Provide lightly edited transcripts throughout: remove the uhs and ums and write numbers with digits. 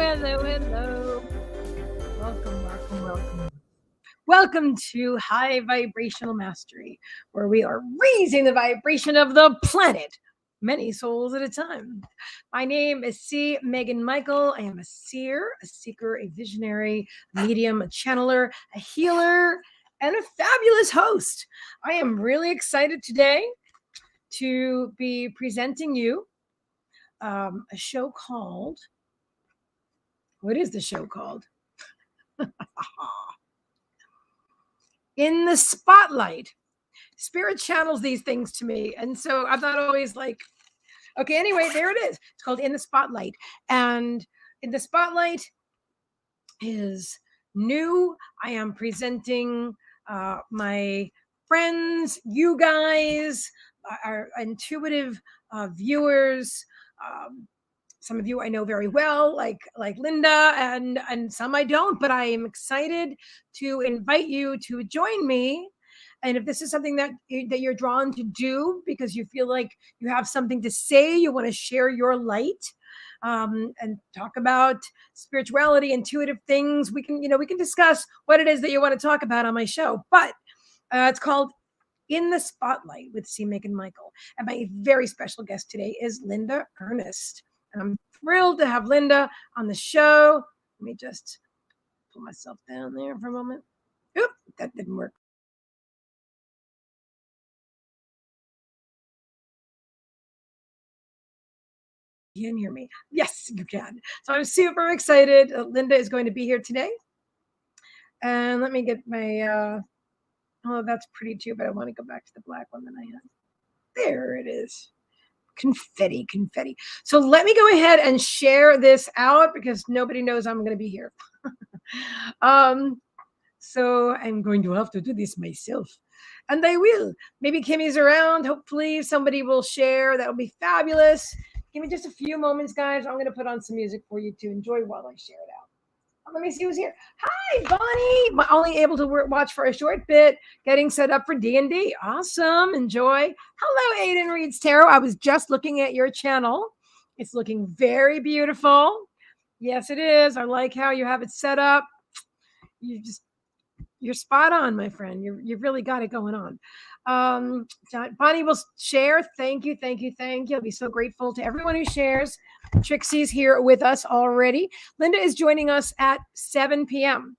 hello. Welcome to High Vibrational Mastery, where we are raising the vibration of the planet, many souls at a time. My name is cmeaganmichael. I am a seer, a seeker, a visionary, a medium, a channeler, a healer, and a fabulous host. I am really excited today to be presenting you a show called, what is the show called? In the Spotlight. Spirit channels these things to me. And so I'm not always like, okay, anyway, there it is. It's called In the Spotlight. And In the Spotlight is new. I am presenting my friends, you guys, our intuitive viewers. Some of you I know very well, like Linda, and some I don't, but I am excited to invite you to join me. And if this is something that you're drawn to do because you feel like you have something to say, you want to share your light, and talk about spirituality, intuitive things, we can discuss what it is that you want to talk about on my show. But it's called In the Spotlight with cmeaganmichael. And my very special guest today is Linda Ernest. And I'm thrilled to have Linda on the show. Let me just pull myself down there for a moment. Oop, that didn't work. You can hear me? Yes, you can. So I'm super excited. Linda is going to be here today. And let me get my, oh, that's pretty too, but I want to go back to the black one that I had. There it is. Confetti. So let me go ahead and share this out because nobody knows I'm going to be here. So I'm going to have to do this myself. And I will. Maybe Kimmy's around. Hopefully somebody will share. That would be fabulous. Give me just a few moments, guys. I'm going to put on some music for you to enjoy while I share it out. Let me see who's here. Hi, Bonnie. Only able to watch for a short bit. Getting set up for D&D. Awesome. Enjoy. Hello, Aiden Reads Tarot. I was just looking at your channel. It's looking very beautiful. Yes, it is. I like how you have it set up. You're spot on, my friend. You've really got it going on. Bonnie will share. Thank you. I'll be so grateful to everyone who shares. Trixie's here with us already. Linda is joining us at 7 p.m.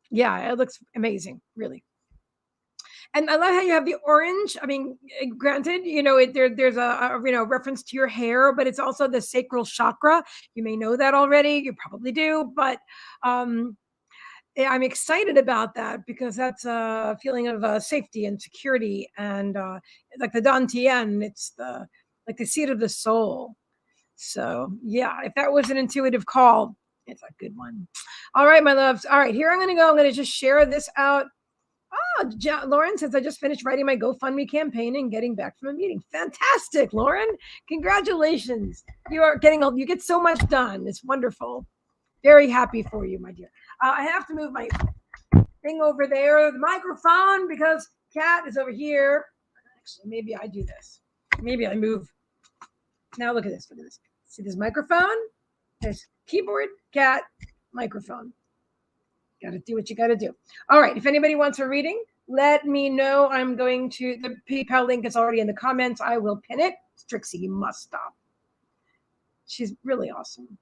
Yeah, it looks amazing, really. And I love how you have the orange. I mean, granted, there's a reference to your hair, but it's also the sacral chakra. You may know that already. You probably do, but I'm excited about that because that's a feeling of safety and security, and like the Dantian, it's like the seat of the soul. So yeah, if that was an intuitive call, it's a good one. All right, my loves. All right, here I'm going to go. I'm going to just share this out. Oh, Lauren says I just finished writing my GoFundMe campaign and getting back from a meeting. Fantastic, Lauren. Congratulations. You get so much done. It's wonderful. Very happy for you, my dear. I have to move my thing over there, the microphone, because Kat is over here. Actually, maybe I do this. Maybe I move. Now look at this. See this microphone? There's keyboard, Kat, microphone. Got to do what you got to do. All right. If anybody wants a reading, let me know. I'm going to, the PayPal link is already in the comments. I will pin it. Trixie, you must stop. She's really awesome.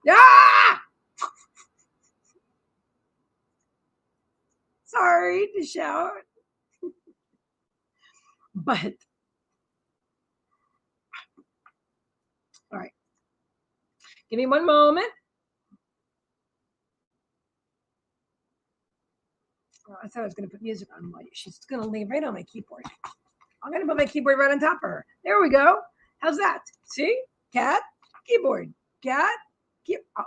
Ah! Sorry to shout. But, all right. Give me one moment. I thought I was going to put music on. She's going to lay right on my keyboard. I'm going to put my keyboard right on top of her. There we go. How's that? See? Cat, keyboard. Cat,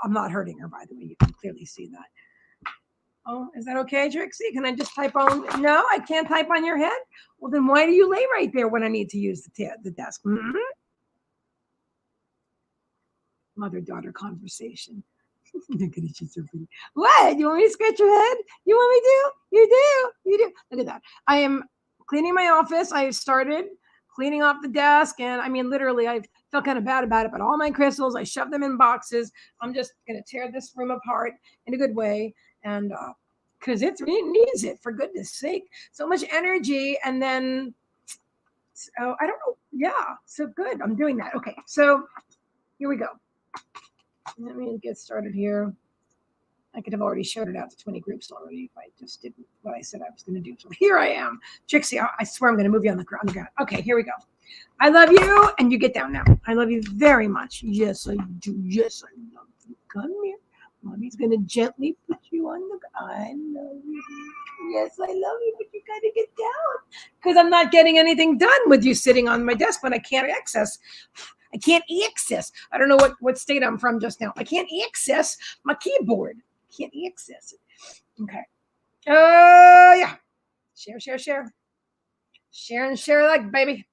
I'm not hurting her, by the way. You can clearly see that. Oh, is that okay, Trixie? Can I just type on? No, I can't type on your head? Well, then why do you lay right there when I need to use the desk? Mm-hmm. Mother-daughter conversation. Look at it, she's so pretty. What? You want me to scratch your head? You want me to? You do. Look at that. I am cleaning my office. I started cleaning off the desk. And I mean, literally, I felt kind of bad about it, but all my crystals, I shoved them in boxes. I'm just going to tear this room apart in a good way. And because it needs it, for goodness sake. So much energy. And then, so I don't know. Yeah. So good. I'm doing that. Okay. So here we go. Let me get started here. I could have already showed it out to 20 groups already if I just did what I said I was going to do. So here I am. Trixie, I swear I'm going to move you on the ground. Okay, here we go. I love you. And you get down now. I love you very much. Yes, I do. Yes, I love you. Come here. Mommy's going to gently put you on the ground. I love you. Yes, I love you, but you got to get down. Because I'm not getting anything done with you sitting on my desk when I can't access. I can't access. I don't know what state I'm from just now. I can't access my keyboard. Can't access it. Okay. Yeah. Share. Share and share like, baby.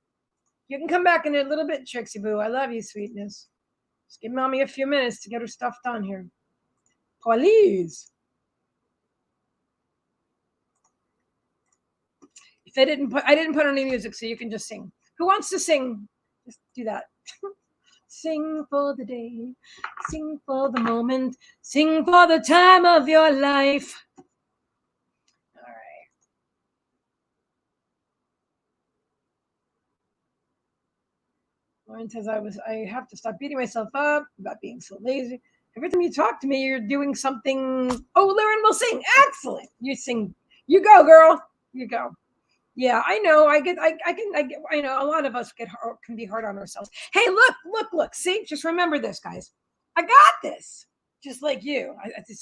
You can come back in a little bit, Trixie Boo. I love you, sweetness. Just give Mommy a few minutes to get her stuff done here. Please. If I didn't put any music, so you can just sing. Who wants to sing? Just do that. Sing for the day, sing for the moment, sing for the time of your life. All right. Lauren says I have to stop beating myself up about being so lazy. Every time you talk to me, you're doing something. Oh, Lauren will sing. Excellent. You sing. You go, girl. You go. Yeah, I know. I know a lot of us can be hard on ourselves. Hey, look. See, just remember this, guys. I got this. Just like you.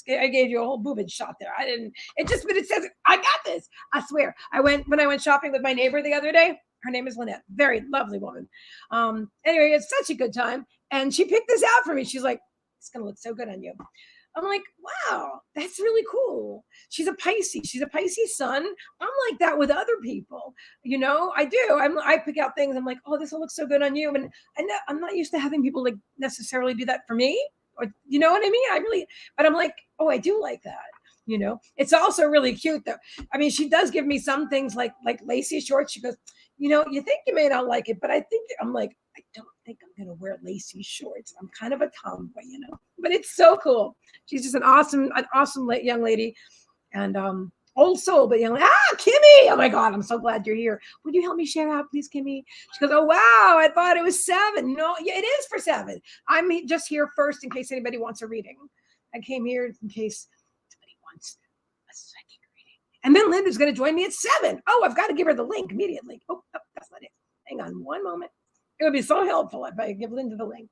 I gave you a whole boobage shot there. I didn't. But it says, I got this. I swear. When I went shopping with my neighbor the other day. Her name is Lynette. Very lovely woman. Anyway, it's such a good time. And she picked this out for me. She's like, it's going to look so good on you. I'm like, wow, that's really cool. She's a Pisces. She's a Pisces sun. I'm like that with other people. You know, I do. I pick out things. I'm like, oh, this will look so good on you. And I'm not used to having people like necessarily do that for me. Or, you know what I mean? But I'm like, oh, I do like that. You know, it's also really cute though. I mean, she does give me some things like lacy shorts. She goes, you know, you think you may not like it, but I don't think I'm going to wear lacy shorts. I'm kind of a tomboy, you know, but it's so cool. She's just an awesome young lady and old soul, but young. Kimmy. Oh my God. I'm so glad you're here. Would you help me share out, please, Kimmy? She goes, oh, wow. I thought it was 7. No, yeah, it is for 7. I'm just here first in case anybody wants a reading. I came here in case somebody wants a psychic reading. And then Linda's going to join me at 7. Oh, I've got to give her the link immediately. Oh, that's not it. Hang on one moment. It would be so helpful if I give Linda the link.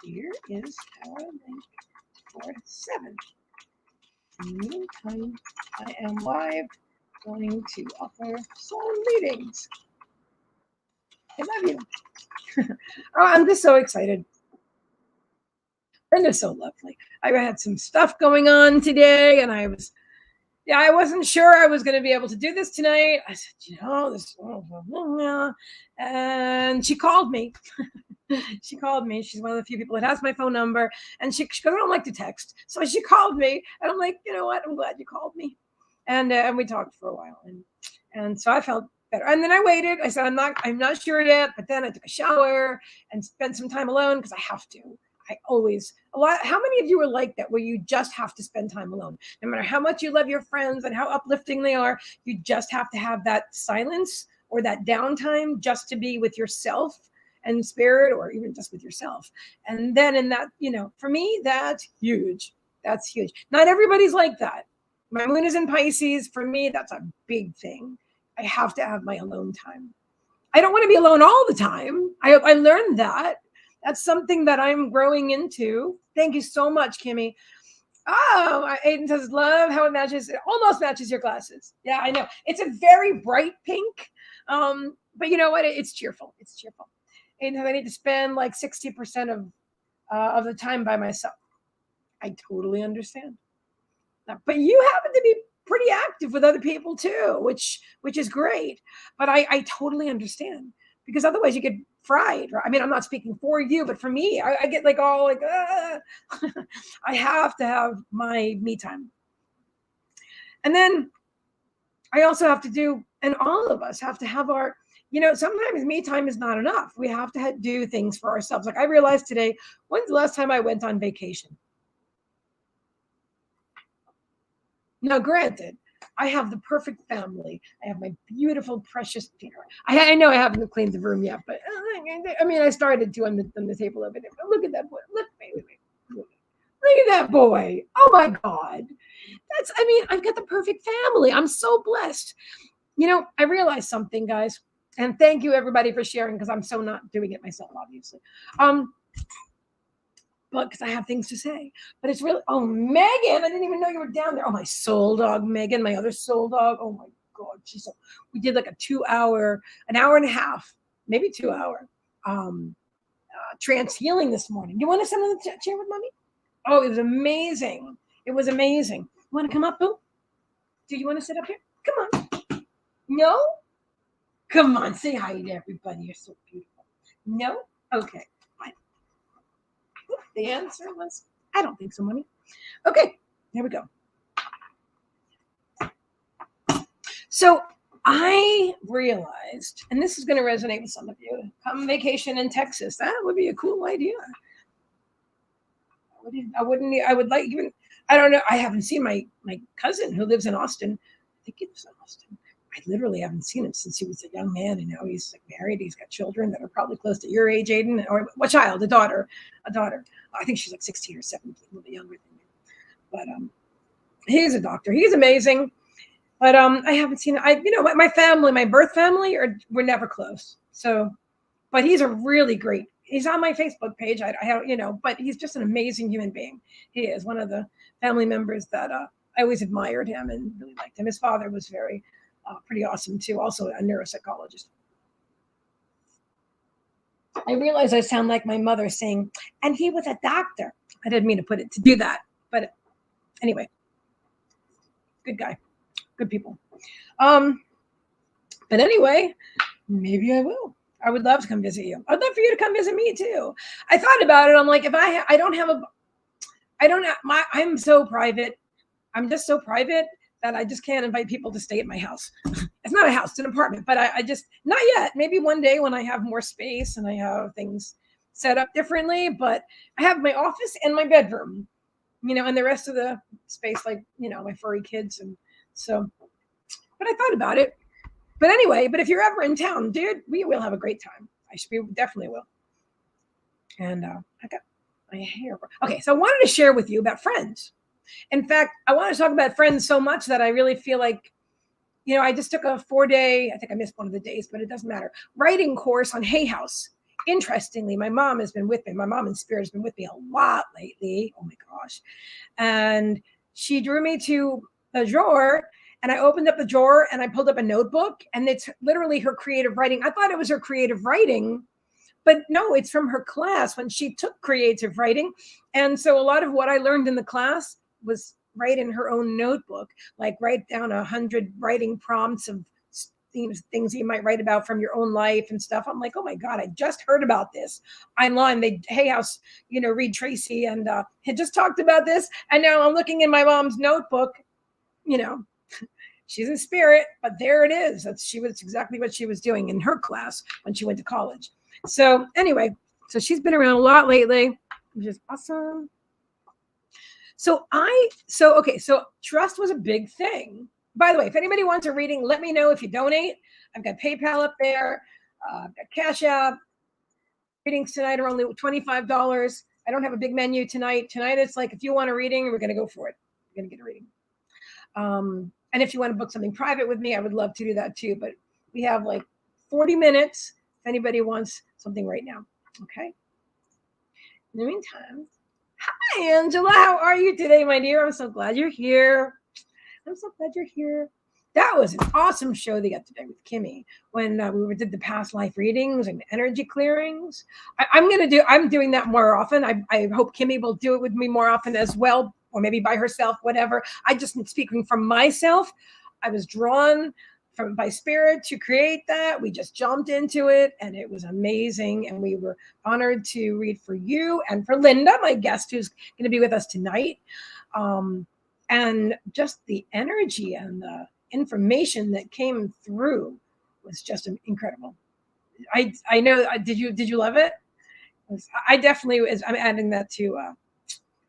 Here is our link for 7. In the meantime, I am live going to offer some readings. I love you. Oh, I'm just so excited. Linda's so lovely. I had some stuff going on today, and I wasn't sure I was going to be able to do this tonight. I said, you know, this, and she called me. She called me. She's one of the few people that has my phone number. And she goes, I don't like to text. So she called me. And I'm like, you know what? I'm glad you called me. And we talked for a while. And so I felt better. And then I waited. I said, I'm not sure yet. But then I took a shower and spent some time alone because I have to. How many of you are like that where you just have to spend time alone? No matter how much you love your friends and how uplifting they are, you just have to have that silence or that downtime just to be with yourself and spirit, or even just with yourself. And then in that, you know, for me, that's huge. That's huge. Not everybody's like that. My moon is in Pisces. For me, that's a big thing. I have to have my alone time. I don't want to be alone all the time. I learned that. That's something that I'm growing into. Thank you so much, Kimmy. Oh, Aiden says, love how it almost matches your glasses. Yeah, I know. It's a very bright pink. But you know what? It's cheerful. It's cheerful. And I need to spend like 60% of the time by myself. I totally understand. But you happen to be pretty active with other people too, which is great. But I totally understand, because otherwise you get fried. Right? I mean, I'm not speaking for you, but for me, I get like all like, I have to have my me time. And then I also have to do, and all of us have to have our, sometimes me time is not enough. We have to do things for ourselves. Like I realized today, when's the last time I went on vacation? Now, granted, I have the perfect family. I have my beautiful, precious dinner. I know I haven't cleaned the room yet, but I mean, I started to on the table over there. But look at that boy. Look at that boy. Oh my God. I've got the perfect family. I'm so blessed. I realized something, guys, and thank you everybody for sharing because I'm so not doing it myself, obviously. But because I have things to say. But it's really, oh, Meagan, I didn't even know you were down there. Oh, my soul dog, Meagan, my other soul dog. Oh my God, we did like an hour and a half, maybe 2 hour trance healing this morning. You want to sit on the chair with mommy? Oh, it was amazing. It was amazing. You want to come up, Boo? Do you want to sit up here? Come on. No? Come on, say hi to everybody. You're so beautiful. No? Okay. The answer was, I don't think so, mommy. Okay, here we go. So I realized, and this is going to resonate with some of you, come vacation in Texas. That would be a cool idea. I don't know. I haven't seen my cousin who lives in Austin. I think he lives in Austin. I literally haven't seen him since he was a young man, and now he's like married. He's got children that are probably close to your age, Aiden, or what child? A daughter. I think she's like 16 or 17, a little bit younger than you. But he's a doctor. He's amazing. But I haven't seen. My family, my birth family, we're never close. So, but he's a really great. He's on my Facebook page. I have, but he's just an amazing human being. He is one of the family members that I always admired him and really liked him. His father was pretty awesome too, also a neuropsychologist. I realize I sound like my mother saying, and he was a doctor. I didn't mean to do that, but anyway, good guy, good people. But anyway, maybe I will. I would love to come visit you. I'd love for you to come visit me too. I thought about it. I'm like, I'm so private. I'm just so private that I just can't invite people to stay at my house. It's not a house, it's an apartment, but I just, not yet. Maybe one day when I have more space and I have things set up differently, but I have my office and my bedroom, and the rest of the space, like, my furry kids. And so, but I thought about it. But anyway, if you're ever in town, dude, we will have a great time. We definitely will. And I got my hair. Okay, so I wanted to share with you about friends. In fact, I want to talk about friends so much that I really feel like, I just took a 4-day, I think I missed one of the days, but it doesn't matter, writing course on Hay House. Interestingly, my mom has been with me. My mom in spirit has been with me a lot lately. Oh my gosh. And she drew me to a drawer, and I opened up the drawer and I pulled up a notebook, and it's literally her creative writing. I thought it was her creative writing, but no, it's from her class when she took creative writing. And so a lot of what I learned in the class was write in her own notebook, like write down 100 writing prompts of things you might write about from your own life and stuff. I'm like, oh my God, I just heard about this online. Hay House, Reed Tracy, and had just talked about this. And now I'm looking in my mom's notebook, she's in spirit, but there it is. That's exactly what she was doing in her class when she went to college. So anyway, so she's been around a lot lately, which is awesome. So trust was a big thing. By the way, if anybody wants a reading, let me know if you donate. I've got PayPal up there. I've got Cashapp. Readings tonight are only $25. I don't have a big menu tonight. Tonight it's like, if you want a reading, we're going to go for it. We're going to get a reading. And if you want to book something private with me, I would love to do that too. But we have like 40 minutes if anybody wants something right now. Okay. In the meantime, hi, Angela. How are you today, my dear? I'm so glad you're here. That was an awesome show they got today with Kimmy when we did the past life readings and energy clearings. I'm doing that more often. I hope Kimmy will do it with me more often as well, or maybe by herself, whatever. I just am speaking from myself. I was drawn by spirit to create that. We just jumped into it and it was amazing. And we were honored to read for you and for Linda, my guest, who's going to be with us tonight. And just the energy and the information that came through was just incredible. I know. Did you love it? I definitely was. I'm adding that to.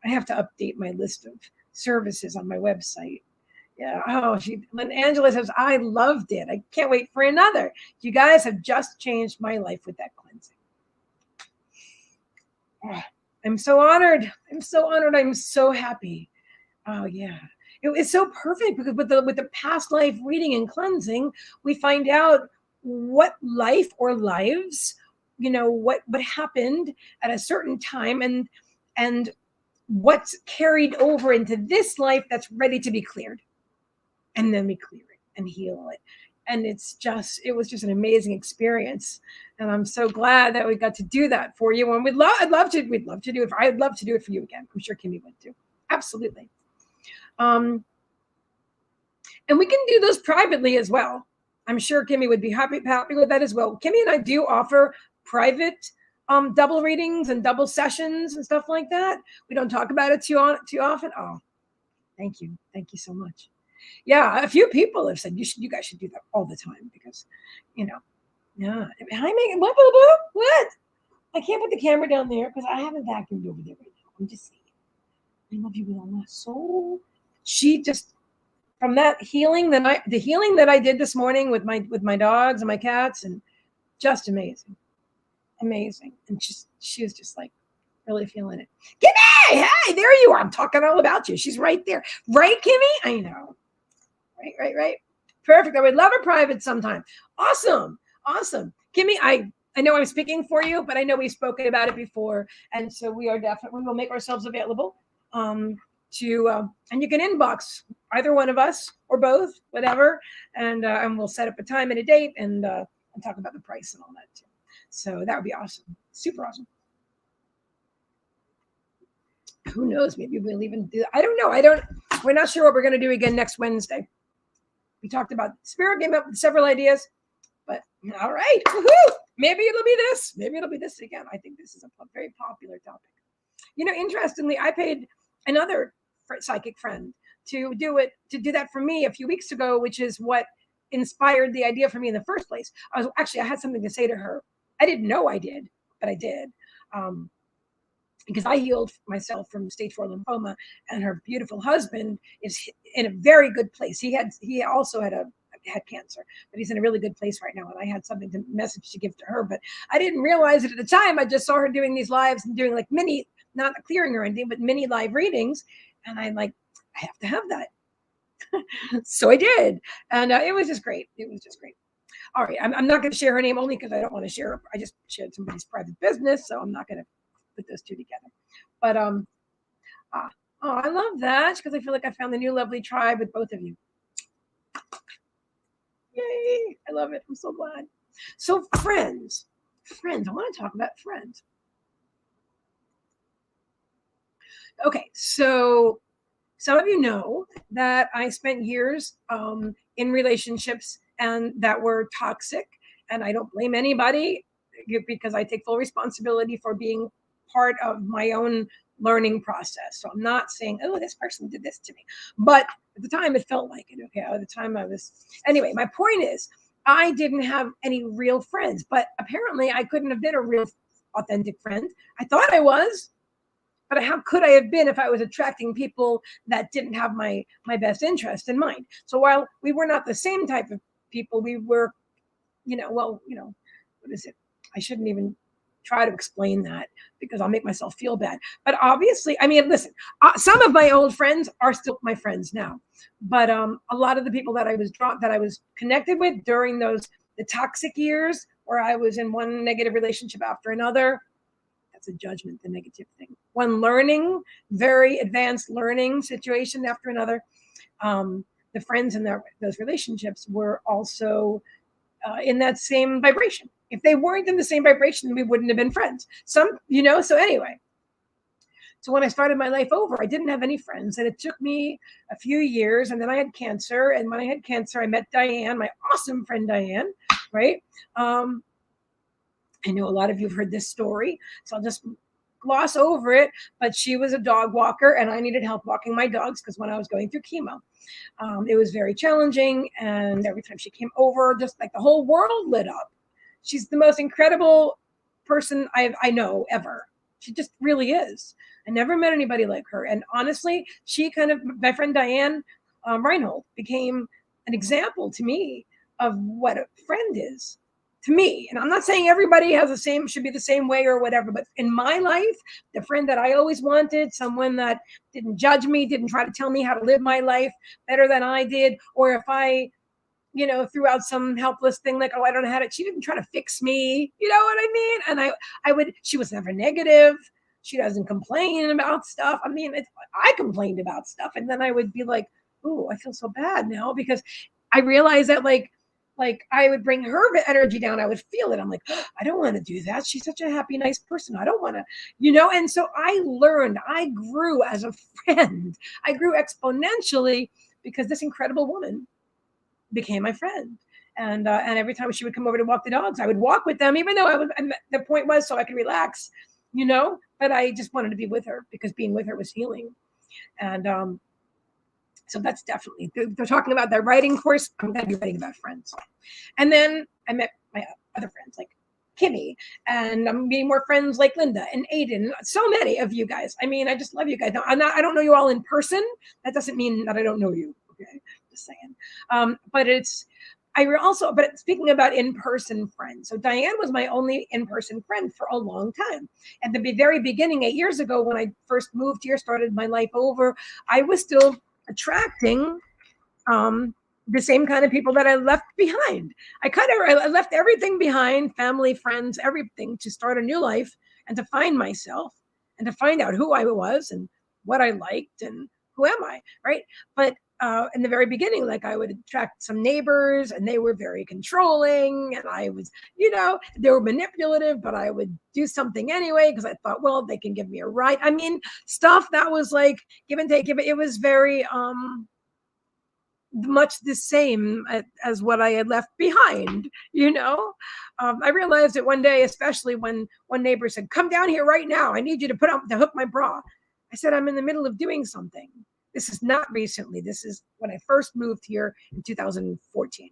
I have to update my list of services on my website. Yeah. Oh, when Angela says I loved it, I can't wait for another. You guys have just changed my life with that cleansing. Oh, I'm so honored. I'm so honored. I'm so happy. Oh yeah. It's so perfect because with the past life reading and cleansing, we find out what life or lives, what happened at a certain time, and what's carried over into this life that's ready to be cleared. And then we clear it and heal it. And it was just an amazing experience. And I'm so glad that we got to do that for you. And we'd love to do it. I'd love to do it for you again. I'm sure Kimmy would too. Absolutely. And we can do those privately as well. I'm sure Kimmy would be happy with that as well. Kimmy and I do offer private double readings and double sessions and stuff like that. We don't talk about it too often. Oh, thank you so much. Yeah, a few people have said you guys should do that all the time because, yeah. Hi, Meagan. What? I can't put the camera down there because I haven't vacuumed over there right now. I'm just saying. I love you with all my soul. She just from that healing the healing that I did this morning with my dogs and my cats, and just amazing. And she was just like really feeling it. Kimmy, hey, there you are. I'm talking all about you. She's right there. Right, Kimmy? I know. Right. Perfect. I would love a private sometime. Awesome. Kimmy, I know I'm speaking for you, but I know we've spoken about it before. And so we will make ourselves available and you can inbox either one of us or both, whatever. And we'll set up a time and a date and talk about the price and all that too. So that would be awesome. Super awesome. Who knows? Maybe we'll even do. I don't know. We're not sure what we're going to do again next Wednesday. We talked about Spirit came up with several ideas, but all right. Woohoo! Maybe it'll be this. Maybe it'll be this again. I think this is a very popular topic. Interestingly, I paid another psychic friend to do that for me a few weeks ago, which is what inspired the idea for me in the first place. I had something to say to her. I didn't know I did, but I did. Because I healed myself from stage 4 lymphoma, and her beautiful husband is in a very good place. He also had cancer, but he's in a really good place right now. And I had something message to give to her, but I didn't realize it at the time. I just saw her doing these lives and doing like mini, not clearing or anything, but mini live readings. And I'm like, I have to have that. So I did. And it was just great. All right. I'm not going to share her name only because I don't want to share her. I just shared somebody's private business. So I'm not going to put those two together. But I love that because I feel like I found a new lovely tribe with both of you. Yay! I love it. I'm so glad. So friends, I want to talk about friends. Okay, so some of you know that I spent years in relationships and that were toxic, and I don't blame anybody because I take full responsibility for being part of my own learning process. So I'm not saying, oh, this person did this to me. But at the time, it felt like it. Okay. At the time anyway, my point is, I didn't have any real friends, but apparently I couldn't have been a real authentic friend. I thought I was, but how could I have been if I was attracting people that didn't have my best interest in mind? So while we were not the same type of people, we were, what is it? I shouldn't even try to explain that because I'll make myself feel bad. But obviously, listen, some of my old friends are still my friends now, but a lot of the people that I was connected with during the toxic years where I was in one negative relationship after another, that's a judgment, the negative thing. One very advanced learning situation after another. The friends in those relationships were also in that same vibration. If they weren't in the same vibration, we wouldn't have been friends. So anyway. So when I started my life over, I didn't have any friends, and it took me a few years, and then I had cancer. And when I had cancer, I met Diane, my awesome friend Diane, right? I know a lot of you have heard this story, so I'll just gloss over it, but she was a dog walker, and I needed help walking my dogs because when I was going through chemo, it was very challenging. And every time she came over, just like the whole world lit up. She's the most incredible person I know ever. She just really is. I never met anybody like her. And honestly, my friend Diane Reinhold became an example to me of what a friend is to me. And I'm not saying everybody should be the same way or whatever, but in my life, the friend that I always wanted, someone that didn't judge me, didn't try to tell me how to live my life better than I did, or if I threw out some helpless thing like, oh, I don't know how to, she didn't try to fix me. You know what I mean? And she was never negative. She doesn't complain about stuff. I mean, I complained about stuff. And then I would be like, oh, I feel so bad now because I realized that like I would bring her energy down. I would feel it. I'm like, oh, I don't want to do that. She's such a happy, nice person. I don't want to, and so I grew as a friend. I grew exponentially because this incredible woman became my friend. And every time she would come over to walk the dogs, I would walk with them, even though the point was so I could relax, but I just wanted to be with her because being with her was healing. And so that's definitely, they're talking about their writing course. I'm going to be writing about friends. And then I met my other friends like Kimmy, and I'm meeting more friends like Linda and Aiden. So many of you guys. I mean, I just love you guys. I don't know you all in person. That doesn't mean that I don't know you. Okay, just saying. But speaking about in-person friends, so Diane was my only in-person friend for a long time. At the very beginning, 8 years ago, when I first moved here, started my life over, I was still attracting the same kind of people that I left behind. I left everything behind, family, friends, everything, to start a new life and to find myself and to find out who I was and what I liked and who am I, right? But in the very beginning, like I would attract some neighbors and they were very controlling and I was, they were manipulative, but I would do something anyway because I thought, well, they can give me a ride. I mean, stuff that was like give and take. It was very much the same as what I had left behind, I realized it one day, especially when one neighbor said, come down here right now. I need you to hook my bra. I said, I'm in the middle of doing something. This is not recently. This is when I first moved here in 2014.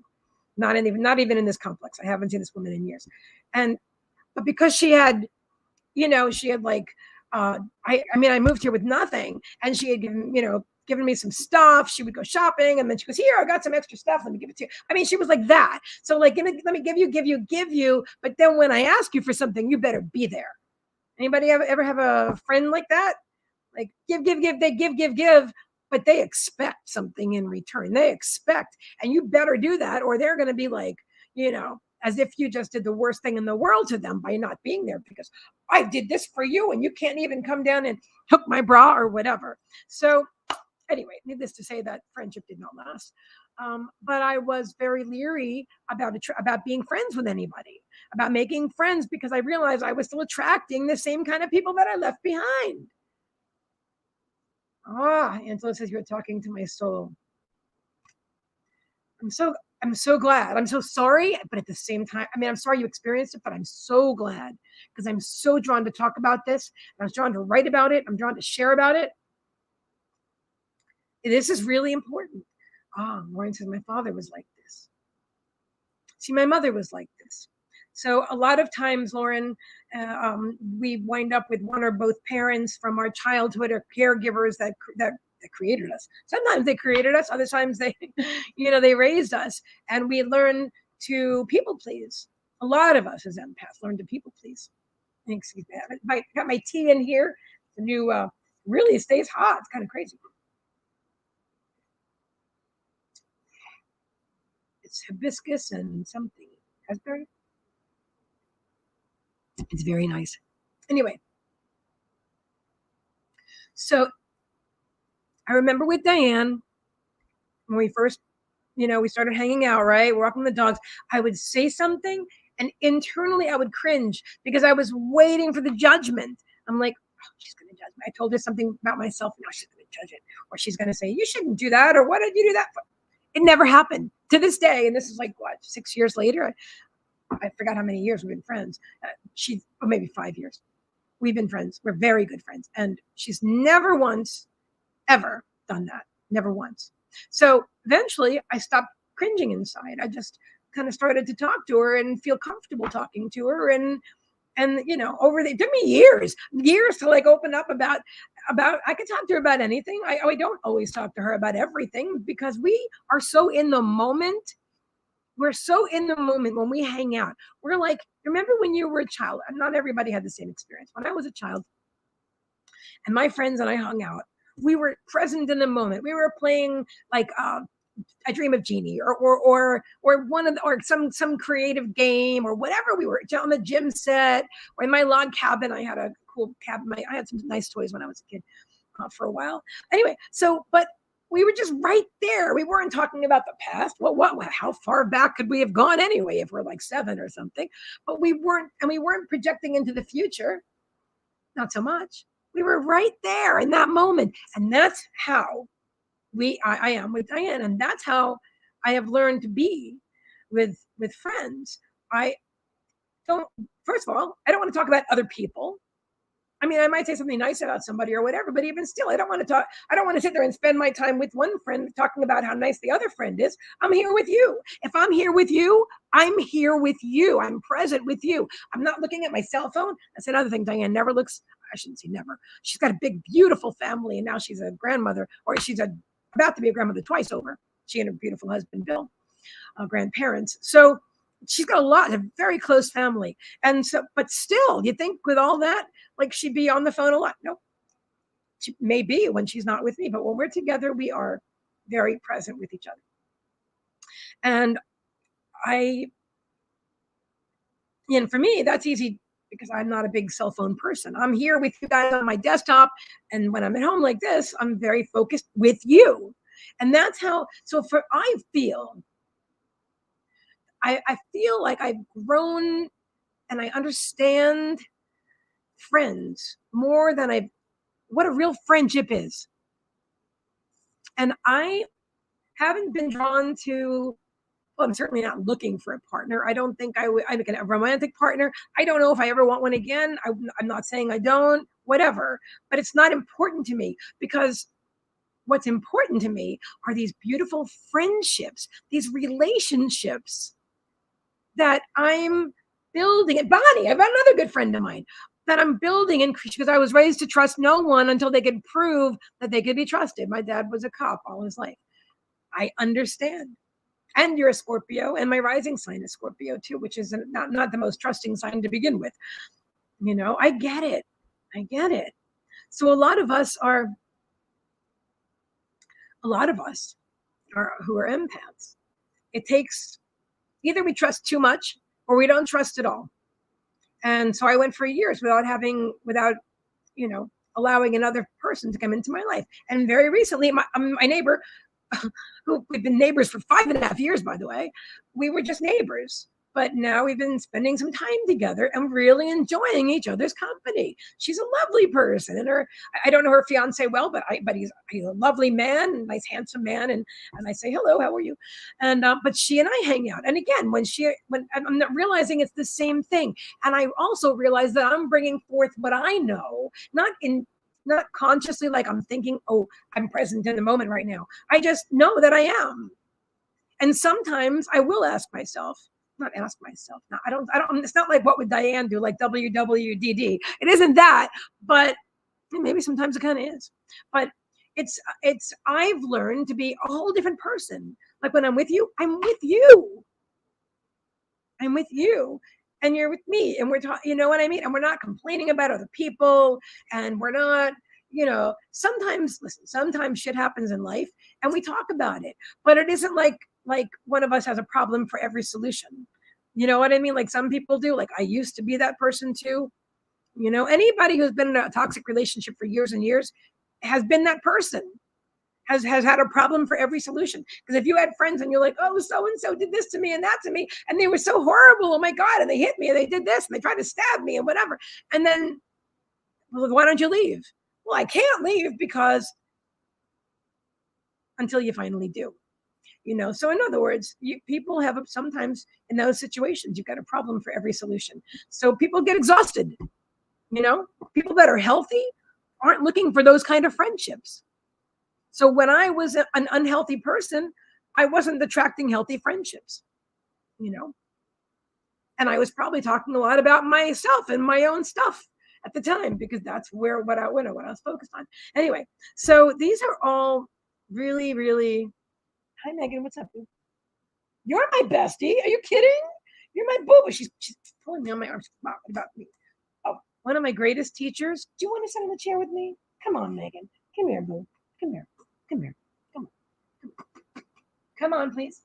Not even in this complex. I haven't seen this woman in years. But because she had like, I moved here with nothing, and she had given me some stuff. She would go shopping, and then she goes, here, I got some extra stuff. Let me give it to you. I mean, she was like that. So like, let me give you. But then when I ask you for something, you better be there. Anybody ever have a friend like that? Like give, they give, but they expect something in return. They expect, and you better do that, or they're going to be like, as if you just did the worst thing in the world to them by not being there because I did this for you and you can't even come down and hook my bra or whatever. So anyway, needless to say, that friendship did not last. But I was very leery about being friends with anybody, about making friends, because I realized I was still attracting the same kind of people that I left behind. Angela says you're talking to my soul. I'm so glad. I'm so sorry, but at the same time, I'm sorry you experienced it, but I'm so glad because I'm so drawn to talk about this. I was drawn to write about it. I'm drawn to share about it. This is really important. Lauren says my father was like this. See, my mother was like this. So a lot of times, Lauren, we wind up with one or both parents from our childhood or caregivers that created us. Sometimes they created us, other times they, they raised us, and we learn to people please. A lot of us as empaths learn to people please. Excuse me, I got my tea in here. The new really stays hot. It's kind of crazy. It's hibiscus and something raspberry. It's very nice. Anyway, so I remember with Diane, when we first, we started hanging out, right? We're walking the dogs. I would say something and internally I would cringe because I was waiting for the judgment. I'm like, oh, she's going to judge me. I told her something about myself. Now she's going to judge it. Or she's going to say, you shouldn't do that. Or what did you do that for? It never happened to this day. And this is like, what, 6 years later? I forgot how many years we've been friends. Maybe 5 years. We've been friends. We're very good friends. And she's never once, ever done that. Never once. So eventually I stopped cringing inside. I just kind of started to talk to her and feel comfortable talking to her. And it took me years to like open up about I could talk to her about anything. I don't always talk to her about everything because we are so in the moment. We're so in the moment when we hang out. We're like, remember when you were a child? Not everybody had the same experience. When I was a child and my friends and I hung out, we were present in the moment. We were playing like I Dream of Jeannie or one of the, or some creative game or whatever. We were on the gym set or in my log cabin. I had a cool cabin. I had some nice toys when I was a kid for a while. Anyway, but we were just right there. We weren't talking about the past. How far back could we have gone anyway if we're like 7 or something? But we weren't projecting into the future. Not so much. We were right there in that moment. And that's how I am with Diane. And that's how I have learned to be with friends. First of all, I don't want to talk about other people. I mean, I might say something nice about somebody or whatever, but even still, I don't want to sit there and spend my time with one friend talking about how nice the other friend is. I'm here with you. If I'm here with you, I'm here with you. I'm present with you. I'm not looking at my cell phone. That's another thing. Diane never looks, I shouldn't say never. She's got a big, beautiful family, and now she's a grandmother, or she's about to be a grandmother twice over. She and her beautiful husband, Bill, grandparents. So she's got a very close family. And so, but still, you think with all that, like she'd be on the phone a lot. Nope. She may be when she's not with me, but when we're together, we are very present with each other. And for me, that's easy because I'm not a big cell phone person. I'm here with you guys on my desktop. And when I'm at home like this, I'm very focused with you. And that's how, I feel like I've grown and I understand friends more than what a real friendship is. And I haven't been drawn to, well, I'm certainly not looking for a partner. I don't think I'm a romantic partner. I don't know if I ever want one again. I'm not saying I don't, whatever, but it's not important to me because what's important to me are these beautiful friendships, these relationships that I'm building. And Bonnie, I've got another good friend of mine that I'm building because I was raised to trust no one until they could prove that they could be trusted. My dad was a cop all his life. I understand. And you're a Scorpio, and my rising sign is Scorpio too, which is not the most trusting sign to begin with. I get it. So a lot of us who are empaths. It takes either we trust too much or we don't trust at all. And so I went for years without allowing another person to come into my life. And very recently, my neighbor, who we've been neighbors for 5.5 years, by the way, we were just neighbors. But now we've been spending some time together and really enjoying each other's company. She's a lovely person, and I don't know her fiance well, but he's a lovely man, nice handsome man, and I say hello, how are you? And but she and I hang out, and again, when I'm not realizing it's the same thing, and I also realize that I'm bringing forth what I know, not consciously, like I'm thinking, oh, I'm present in the moment right now. I just know that I am, and sometimes I will ask myself. No, I don't, it's not like what would Diane do, like WWDD. It isn't that, but maybe sometimes it kind of is. But I've learned to be a whole different person. Like when I'm with you, I'm with you. And you're with me. And we're talking, you know what I mean? And we're not complaining about other people. And we're not, sometimes shit happens in life and we talk about it. But it isn't like one of us has a problem for every solution. You know what I mean? Like some people do. Like I used to be that person too. Anybody who's been in a toxic relationship for years and years has been that person, has had a problem for every solution. Because if you had friends and you're like, oh, so-and-so did this to me and that to me, and they were so horrible, oh my God, and they hit me and they did this and they tried to stab me and whatever. And then, well, why don't you leave? Well, I can't leave because until you finally do. So in other words, people have sometimes in those situations, you've got a problem for every solution. So people get exhausted. People that are healthy aren't looking for those kind of friendships. So when I was an unhealthy person, I wasn't attracting healthy friendships. you know, and I was probably talking a lot about myself and my own stuff at the time because that's what I was focused on. Anyway, so these are all really, really. Hi, Megan. What's up? You're my bestie. Are you kidding? You're my boo. She's pulling me on my arms about me. Oh, one of my greatest teachers. Do you want to sit in the chair with me? Come on, Megan. Come here, boo. Come here. Come here. Come on. Come on, please.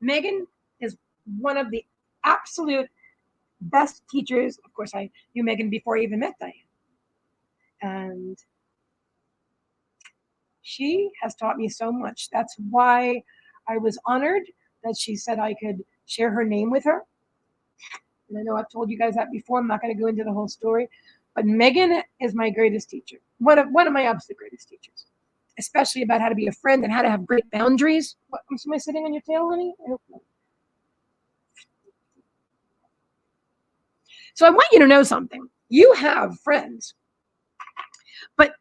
Megan is one of the absolute best teachers. Of course, I knew Megan before I even met Diane. And she has taught me so much. That's why I was honored that she said I could share her name with her. And I know I've told you guys that before. I'm not going to go into the whole story. But Megan is my greatest teacher. One of my absolute greatest teachers. Especially about how to be a friend and how to have great boundaries. What, am I sitting on your tail, honey? I hope not. So I want you to know something. You have friends. But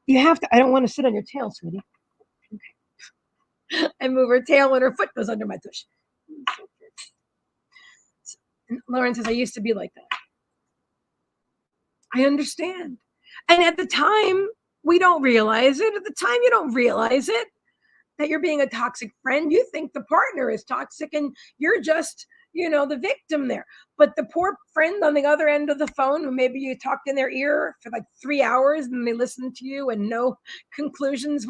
you have to, I don't want to sit on your tail, sweetie. Okay. I move her tail when her foot goes under my tush. And Lauren says, I used to be like that. I understand. And at the time, we don't realize it. At the time, you don't realize it, that you're being a toxic friend. You think the partner is toxic and you're just, the victim there. But the poor friend on the other end of the phone, who maybe you talked in their ear for like 3 hours and they listened to you and no solutions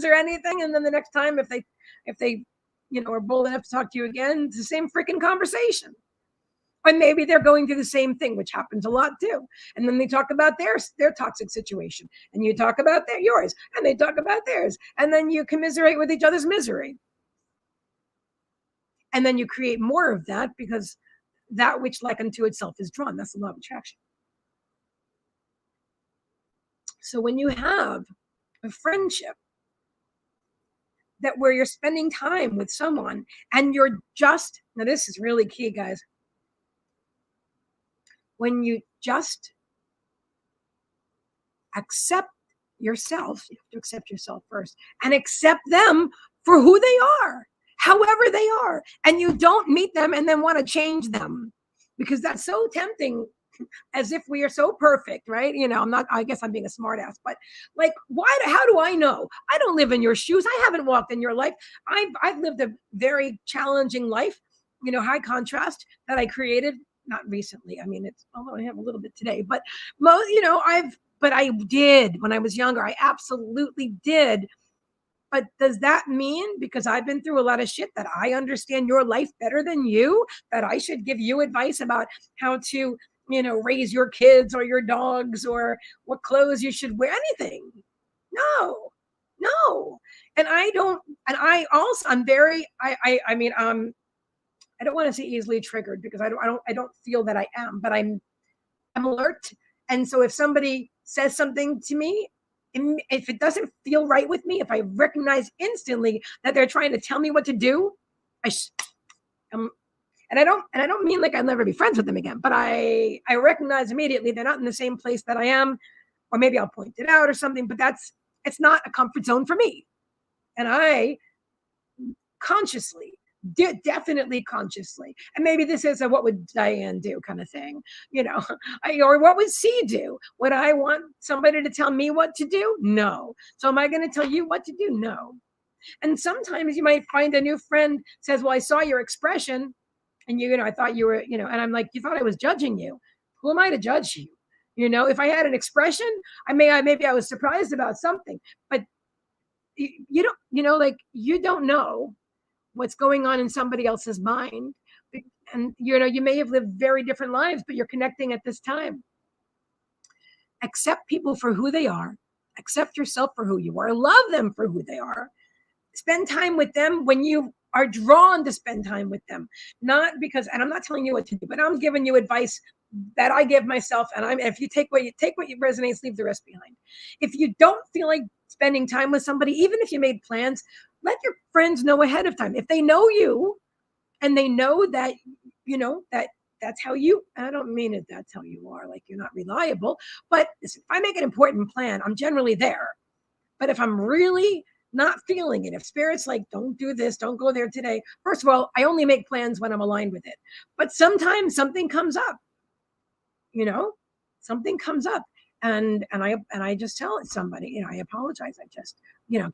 or anything. And then the next time, if they are bold enough to talk to you again, it's the same freaking conversation. And maybe they're going through the same thing, which happens a lot too. And then they talk about their toxic situation, and you talk about yours, and they talk about theirs, and then you commiserate with each other's misery. And then you create more of that because that which like unto itself is drawn. That's the law of attraction. So when you have a friendship where you're spending time with someone and you're just, now this is really key, guys. When you just accept yourself, you have to accept yourself first and accept them for who they are, however they are. And you don't meet them and then want to change them because that's so tempting, as if we are so perfect, right? I guess I'm being a smart ass, but like, how do I know? I don't live in your shoes. I haven't walked in your life. I've lived a very challenging life, high contrast that I created. Not recently. I mean, although I have a little bit today, but but I did when I was younger. I absolutely did. But does that mean because I've been through a lot of shit that I understand your life better than you, that I should give you advice about how to, raise your kids or your dogs or what clothes you should wear? Anything? No. And I'm very, I don't want to say easily triggered because I don't feel that I am, but I'm alert. And so if somebody says something to me, if it doesn't feel right with me, if I recognize instantly that they're trying to tell me what to do, and I don't mean like I'll never be friends with them again, but I recognize immediately they're not in the same place that I am, or maybe I'll point it out or something, but it's not a comfort zone for me. And I definitely consciously, and maybe this is a what would Diane do kind of thing, or what would C do? Would I want somebody to tell me what to do? No. So am I going to tell you what to do? No. And sometimes you might find a new friend says, well, I saw your expression and I thought you were, and I'm like, you thought I was judging you. Who am I to judge you? If I had an expression, maybe I was surprised about something, but you don't, you don't know what's going on in somebody else's mind. And, you may have lived very different lives, but you're connecting at this time. Accept people for who they are. Accept yourself for who you are. Love them for who they are. Spend time with them when you are drawn to spend time with them. Not because, and I'm not telling you what to do, but I'm giving you advice that I give myself. And if you take what resonates, leave the rest behind. If you don't feel like spending time with somebody, even if you made plans, let your friends know ahead of time. If they know you and they know that, that's how you, I don't mean it, that's how you are, like you're not reliable, but if I make an important plan, I'm generally there. But if I'm really not feeling it. If spirit's like, don't do this, don't go there today. First of all, I only make plans when I'm aligned with it. But sometimes something comes up, you know, something comes up. And I just tell somebody, I apologize. I just,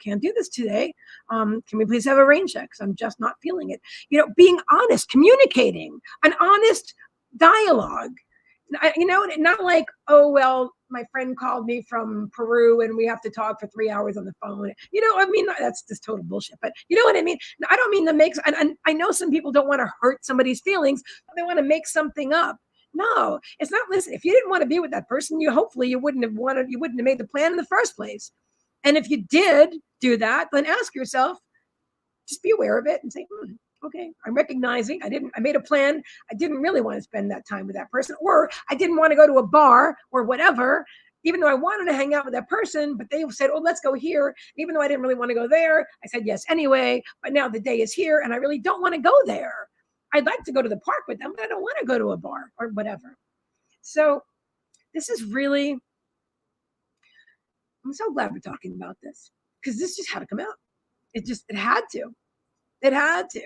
can't do this today. Can we please have a rain check? Because I'm just not feeling it. Being honest, communicating, an honest dialogue. Not like, oh, well, my friend called me from Peru and we have to talk for 3 hours on the phone. That's just total bullshit. But you know what I mean? I don't mean to make, and I know some people don't want to hurt somebody's feelings, but they want to make something up. No, it's not. Listen, if you didn't want to be with that person, you wouldn't have made the plan in the first place. And if you did do that, then ask yourself, just be aware of it and say, okay, I'm recognizing I made a plan. I didn't really want to spend that time with that person, or I didn't want to go to a bar or whatever, even though I wanted to hang out with that person, but they said, oh, let's go here. Even though I didn't really want to go there, I said yes anyway, but now the day is here and I really don't want to go there. I'd like to go to the park with them, but I don't want to go to a bar or whatever. So this is really, I'm so glad we're talking about this because this just had to come out. It had to. It had to.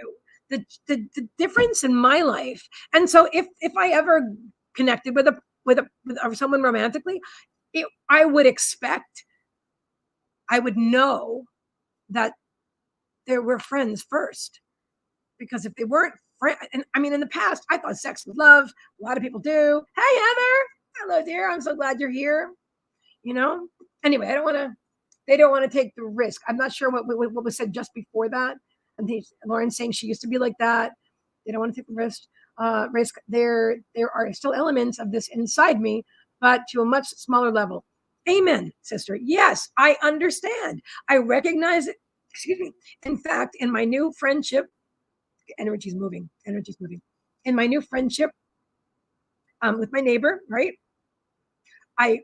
The difference in my life. And so if I ever connected with someone romantically, I would know that they were friends first. Because if they weren't friends, and I mean, in the past, I thought sex was love. A lot of people do. Hey, Heather. Hello, dear. I'm so glad you're here. Anyway, they don't want to take the risk. I'm not sure what was said just before that. And Lauren's saying she used to be like that. They don't want to take the risk. There are still elements of this inside me, but to a much smaller level. Amen, sister. Yes, I understand. I recognize it. Excuse me. In fact, in my new friendship, energy's moving. In my new friendship with my neighbor, right? I'm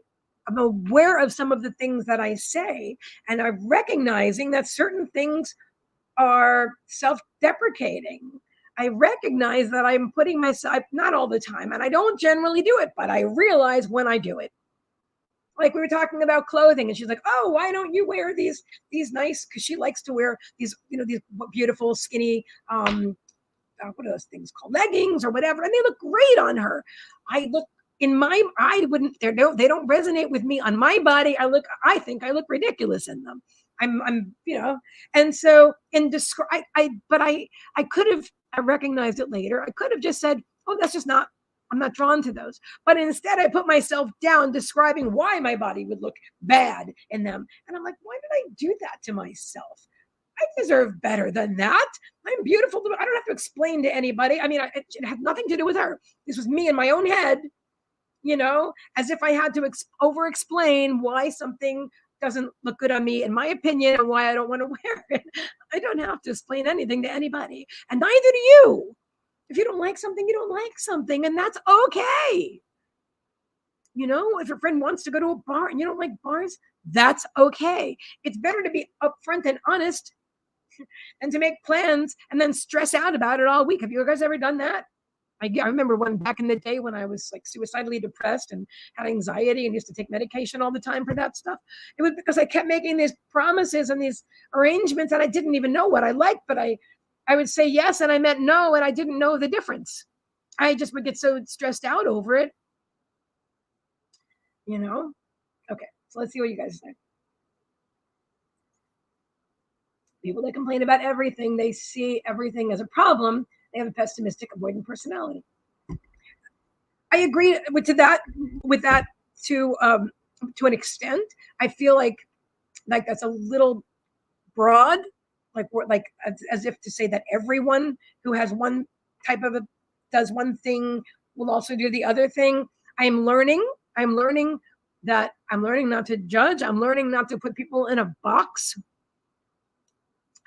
aware of some of the things that I say, and I'm recognizing that certain things are self-deprecating. I recognize that I'm putting myself, not all the time, and I don't generally do it, but I realize when I do it. Like we were talking about clothing, and she's like, "Oh, why don't you wear these nice?" Because she likes to wear these, these beautiful skinny, what are those things called, leggings or whatever, and they look great on her. I wouldn't. They don't resonate with me on my body. I think I look ridiculous in them. I'm and so I could have, I recognized it later. I could have just said, oh, that's just not, I'm not drawn to those. But instead I put myself down describing why my body would look bad in them. And I'm like, why did I do that to myself? I deserve better than that. I'm beautiful. I don't have to explain to anybody. I mean, it had nothing to do with her. This was me in my own head, as if I had to over explain why something doesn't look good on me, in my opinion, and why I don't want to wear it. I don't have to explain anything to anybody, and neither do you. If you don't like something, you don't like something, and that's okay. If a friend wants to go to a bar and you don't like bars, that's okay. It's better to be upfront and honest than to make plans and then stress out about it all week. Have you guys ever done that? I remember back in the day when I was like suicidally depressed and had anxiety and used to take medication all the time for that stuff. It was because I kept making these promises and these arrangements and I didn't even know what I liked, but I would say yes and I meant no and I didn't know the difference. I just would get so stressed out over it. Okay, so let's see what you guys say. People that complain about everything, they see everything as a problem. They have a pessimistic, avoidant personality. I agree with that to an extent. I feel like that's a little broad, like as if to say that everyone who has one type of does one thing will also do the other thing. I'm learning not to judge. I'm learning not to put people in a box.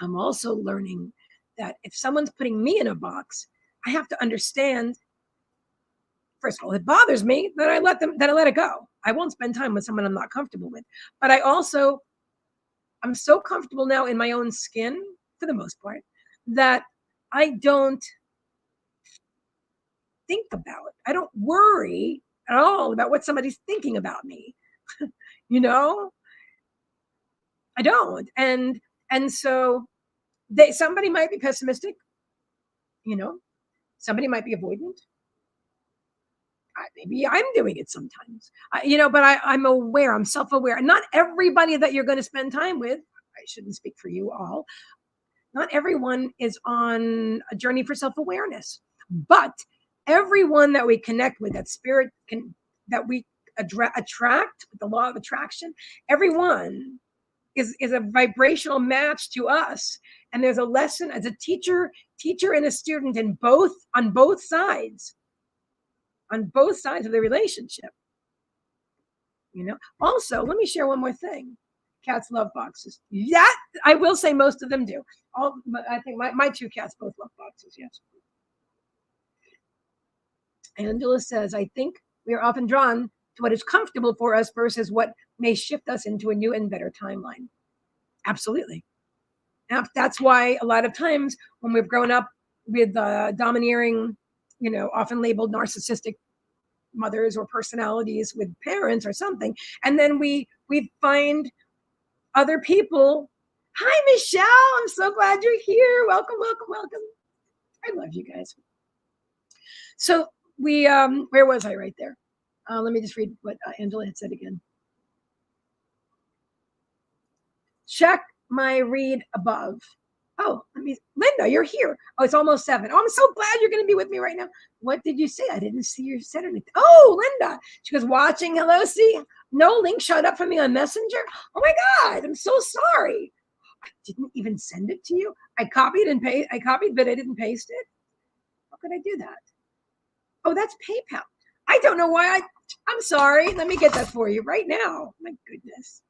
I'm also learning that if someone's putting me in a box, I have to understand, first of all, it bothers me that I let it go. I won't spend time with someone I'm not comfortable with. But I'm so comfortable now in my own skin, for the most part, that I don't think about it. I don't worry at all about what somebody's thinking about me. I don't. And And so somebody might be pessimistic, you know, somebody might be avoidant. Maybe I'm doing it sometimes, but I'm aware, I'm self-aware. Not everybody that you're going to spend time with, I shouldn't speak for you all, not everyone is on a journey for self-awareness, but everyone that we connect with, that spirit that we attract with the law of attraction, everyone is a vibrational match to us. And there's a lesson as a teacher and a student on both sides of the relationship. Also, let me share one more thing. Cats love boxes. That I will say most of them do. I think my two cats both love boxes. Yes. Angela says, I think we are often drawn to what is comfortable for us versus what may shift us into a new and better timeline. Absolutely. That's why a lot of times when we've grown up with domineering, often labeled narcissistic mothers or personalities with parents or something, and then we find other people. Hi, Michelle. I'm so glad you're here. Welcome. I love you guys. So we, where was I right there? Let me just read what Angela had said again. Check my read above. Oh, Linda, you're here. Oh, it's almost 7. Oh, I'm so glad you're going to be with me right now. What did you say? I didn't see you said anything. Oh, Linda. She was watching. Hello, see? No link showed up for me on Messenger. Oh my God, I'm so sorry. I didn't even send it to you. I copied, but I didn't paste it. How could I do that? Oh, that's PayPal. I don't know why I'm sorry. Let me get that for you right now. My goodness.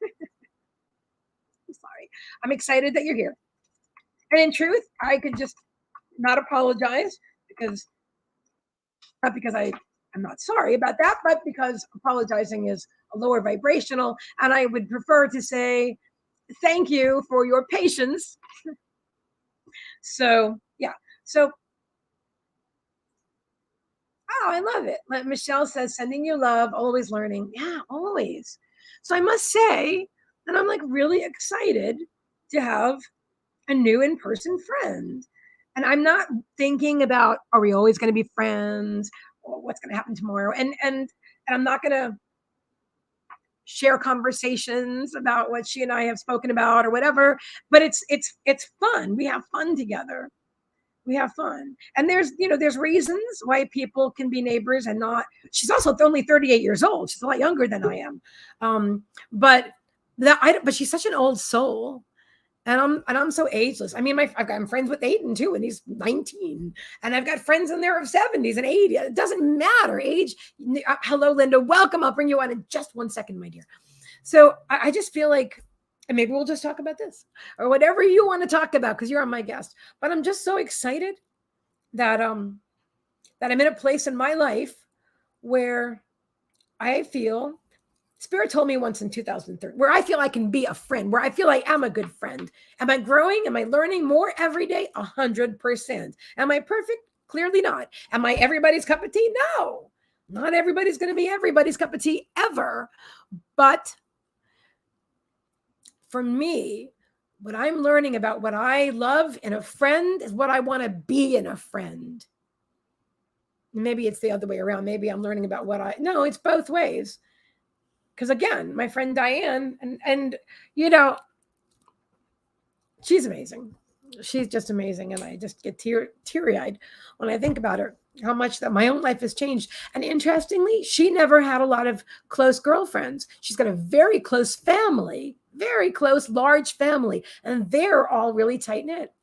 I'm sorry. I'm excited that you're here. And in truth, I could just not apologize not because I'm not sorry about that, but because apologizing is a lower vibrational. And I would prefer to say, thank you for your patience. So, yeah. So, oh, I love it. Michelle says, sending you love, always learning. Yeah, always. So I must say that I'm like really excited to have a new in-person friend. And I'm not thinking about, are we always going to be friends, or what's going to happen tomorrow? And I'm not going to share conversations about what she and I have spoken about or whatever, but it's fun. We have fun together. We have fun. And there's reasons why people can be neighbors and not. She's also only 38 years old. She's a lot younger than I am. But she's such an old soul. And I'm so ageless. I mean, I'm friends with Aiden too, and he's 19. And I've got friends in there of 70s and 80. It doesn't matter age. Hello, Linda. Welcome. I'll bring you on in just 1 second, my dear. So I just feel like, and maybe we'll just talk about this or whatever you want to talk about because you're on my guest. But I'm just so excited that I'm in a place in my life where I feel. Spirit told me once in 2003, where I feel I can be a friend, where I feel I am a good friend. Am I growing? Am I learning more every day? 100%. Am I perfect? Clearly not. Am I everybody's cup of tea? No. Not everybody's going to be everybody's cup of tea ever. But for me, what I'm learning about what I love in a friend is what I want to be in a friend. Maybe it's the other way around. Maybe I'm learning about no, it's both ways. Because again, my friend Diane, and she's amazing. She's just amazing. And I just get teary-eyed when I think about her, how much that my own life has changed. And interestingly, she never had a lot of close girlfriends. She's got a very close family, very close, large family, and they're all really tight-knit.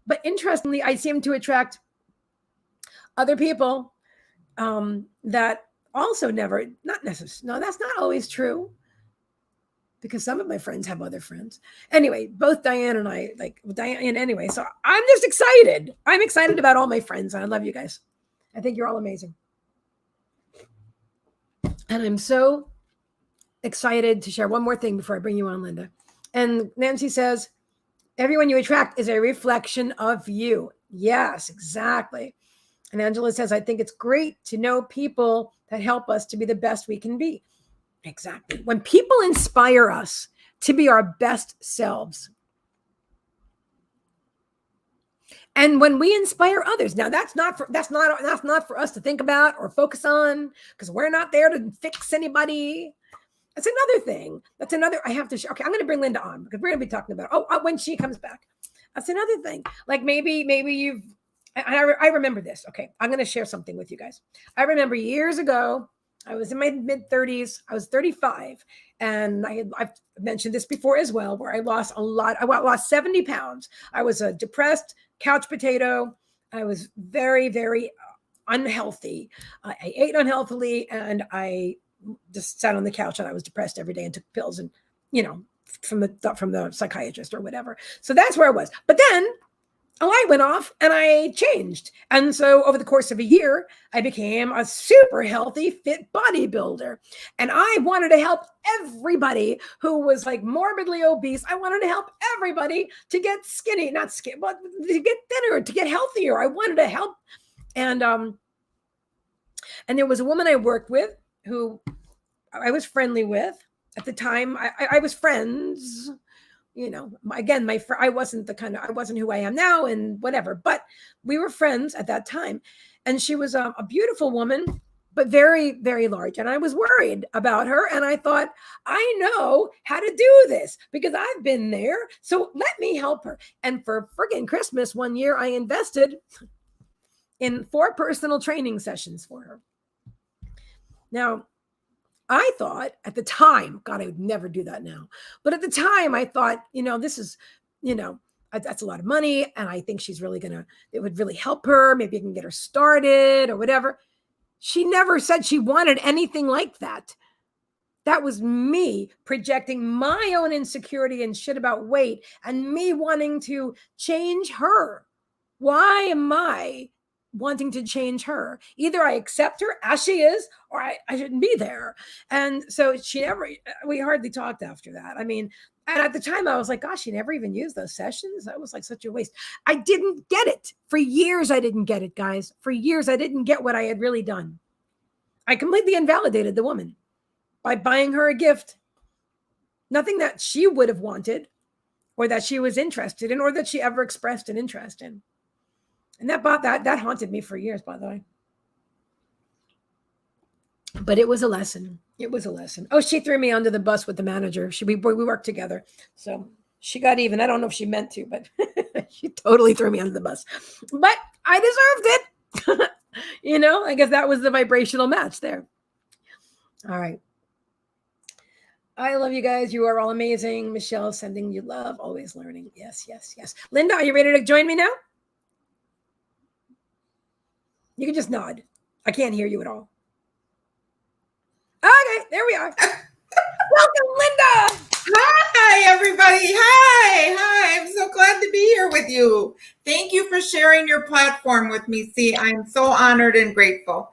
But interestingly, I seem to attract other people that also never, not necessarily, no, that's not always true because some of my friends have other friends. Anyway, both Diane and I, Diane anyway. So I'm just excited. I'm excited about all my friends. And I love you guys. I think you're all amazing. And I'm so excited to share one more thing before I bring you on, Linda. And Nancy says, everyone you attract is a reflection of you. Yes, exactly. And Angela says, I think it's great to know people that help us to be the best we can be. Exactly. When people inspire us to be our best selves, And when we inspire others, now that's not for us to think about or focus on, because we're not there to fix anybody. That's another thing. That's another. I have to. Okay, I'm going to bring Linda on because we're going to be talking about. When she comes back, that's another thing. Like maybe you've. I remember this. Okay, I'm going to share something with you guys. I remember years ago. I was in my mid 30s. I was 35, and I've mentioned this before as well, where I lost a lot. I lost 70 pounds. I was a depressed couch potato. I was very, very unhealthy. I ate unhealthily, and I just sat on the couch, and I was depressed every day and took pills, and from the psychiatrist or whatever. So that's where I was. But then a light went off and I changed. And so over the course of a year, I became a super healthy, fit bodybuilder. And I wanted to help everybody who was like morbidly obese. I wanted to help everybody to get skinny, not skinny, but to get thinner, to get healthier. I wanted to help. And there was a woman I worked with who I was friendly with at the time. I was friends. Again, I wasn't who I am now and whatever, but we were friends at that time. And she was a beautiful woman, but very, very large. And I was worried about her. And I thought, I know how to do this because I've been there. So let me help her. And for friggin' Christmas one year, I invested in 4 personal training sessions for her. Now, I thought at the time, God, I would never do that now. But at the time, I thought, this is, that's a lot of money. And I think it would really help her. Maybe I can get her started or whatever. She never said she wanted anything like that. That was me projecting my own insecurity and shit about weight and me wanting to change her. Why am I wanting to change her? Either I accept her as she is, or I shouldn't be there. And so we hardly talked after that. I mean, and at the time I was like, gosh, she never even used those sessions. That was like such a waste. I didn't get it. For years, I didn't get it, guys. For years, I didn't get what I had really done. I completely invalidated the woman by buying her a gift. Nothing that she would have wanted or that she was interested in or that she ever expressed an interest in. And that haunted me for years, by the way. But it was a lesson. It was a lesson. Oh, she threw me under the bus with the manager. We worked together. So she got even. I don't know if she meant to, but she totally threw me under the bus. But I deserved it. I guess that was the vibrational match there. All right. I love you guys. You are all amazing. Michelle, sending you love. Always learning. Yes, yes, yes. Linda, are you ready to join me now? You can just nod. I can't hear you at all. Okay, there we are. Welcome, Linda. Hi, everybody. Hi. I'm so glad to be here with you. Thank you for sharing your platform with me, C. I'm so honored and grateful.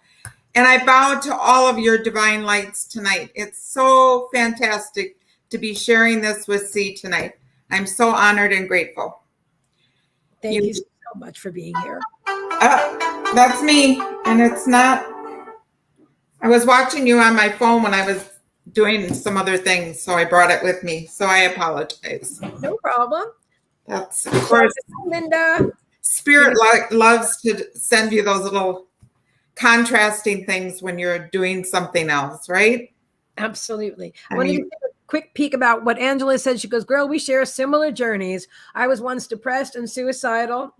And I bow to all of your divine lights tonight. It's so fantastic to be sharing this with C tonight. I'm so honored and grateful. Thank you so much for being here. That's me. And it's not, I was watching you on my phone when I was doing some other things, so I brought it with me. So I apologize. No problem. That's, of course, Linda. Spirit loves to send you those little contrasting things when you're doing something else, right? Absolutely. I want to take a quick peek about what Angela said. She goes, girl, we share similar journeys. I was once depressed and suicidal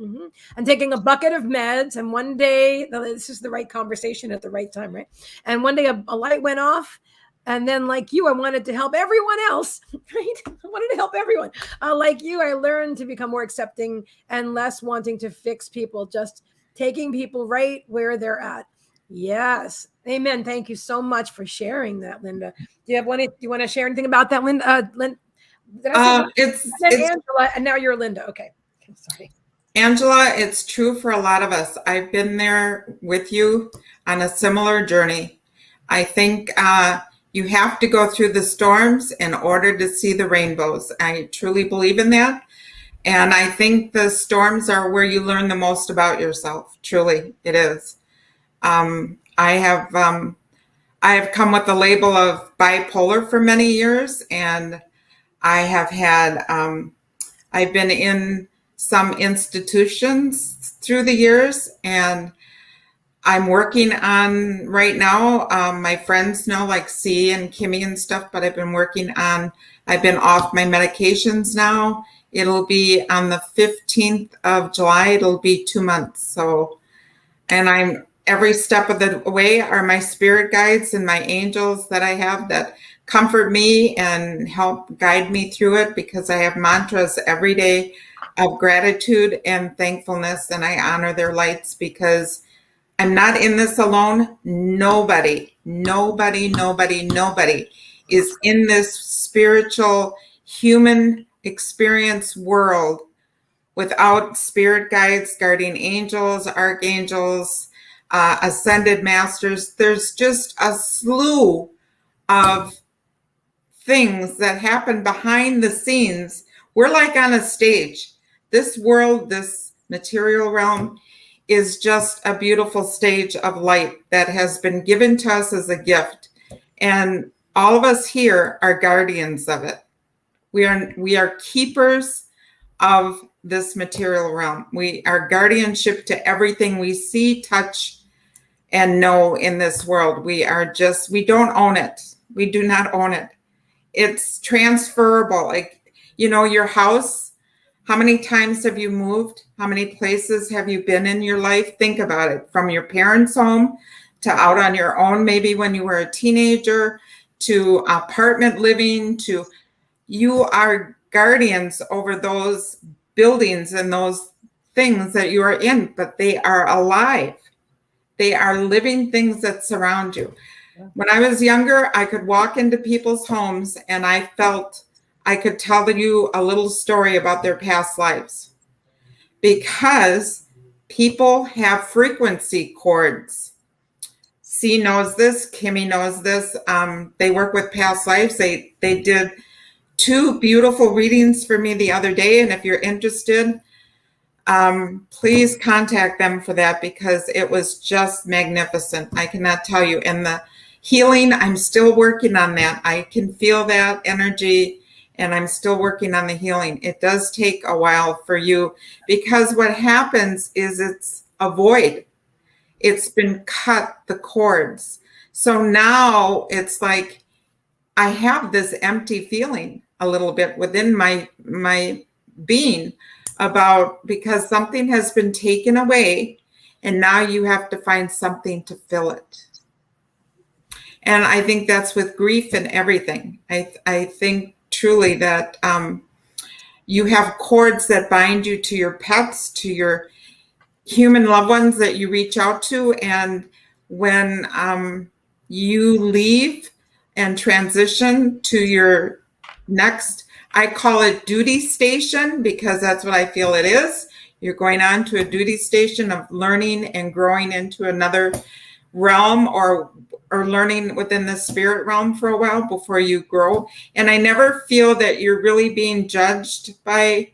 and taking a bucket of meds. And one day, this is the right conversation at the right time, right? And one day a light went off. And then like you, I wanted to help everyone else, right? I wanted to help everyone. Like you, I learned to become more accepting and less wanting to fix people, just taking people right where they're at. Yes. Amen. Thank you so much for sharing that, Linda. Do you want to share anything about that, Linda? It's Angela, and now you're Linda. Okay. Sorry. Angela, it's true for a lot of us. I've been there with you on a similar journey. I think you have to go through the storms in order to see the rainbows. I truly believe in that. And I think the storms are where you learn the most about yourself. Truly, it is. I have come with the label of bipolar for many years, and I have had, I've been in some institutions through the years, and I'm working on right now. My friends know, like C and Kimmy and stuff, but I've been off my medications now. It'll be on the 15th of July. It'll be 2 months. So, and I'm every step of the way are my spirit guides and my angels that I have that comfort me and help guide me through it, because I have mantras every day of gratitude and thankfulness, and I honor their lights because I'm not in this alone. Nobody is in this spiritual human experience world without spirit guides, guardian angels, archangels, ascended masters. There's just a slew of things that happen behind the scenes. We're like on a stage. This world, this material realm, is just a beautiful stage of light that has been given to us as a gift. And all of us here are guardians of it. We are keepers of this material realm. We are guardianship to everything we see, touch, and know in this world. We don't own it. We do not own it. It's transferable. Like, your house, how many times have you moved? How many places have you been in your life? Think about it. From your parents' home to out on your own, maybe when you were a teenager, to apartment living, to you are guardians over those buildings and those things that you are in, but they are alive. They are living things that surround you. When I was younger, I could walk into people's homes and I felt I could tell you a little story about their past lives, because people have frequency cords. C knows this, Kimmy knows this. They work with past lives. They did 2 beautiful readings for me the other day. And if you're interested, please contact them for that, because it was just magnificent. I cannot tell you. And the healing, I'm still working on that. I can feel that energy, and I'm still working on the healing. It does take a while for you, because what happens is it's a void. It's been cut, the cords. So now it's like I have this empty feeling a little bit within my being because something has been taken away, and now you have to find something to fill it. And I think that's with grief and everything. I think truly that you have cords that bind you to your pets, to your human loved ones that you reach out to. And when you leave and transition to your next, I call it duty station, because that's what I feel it is. You're going on to a duty station of learning and growing into another realm, or learning within the spirit realm for a while before you grow. And I never feel that you're really being judged by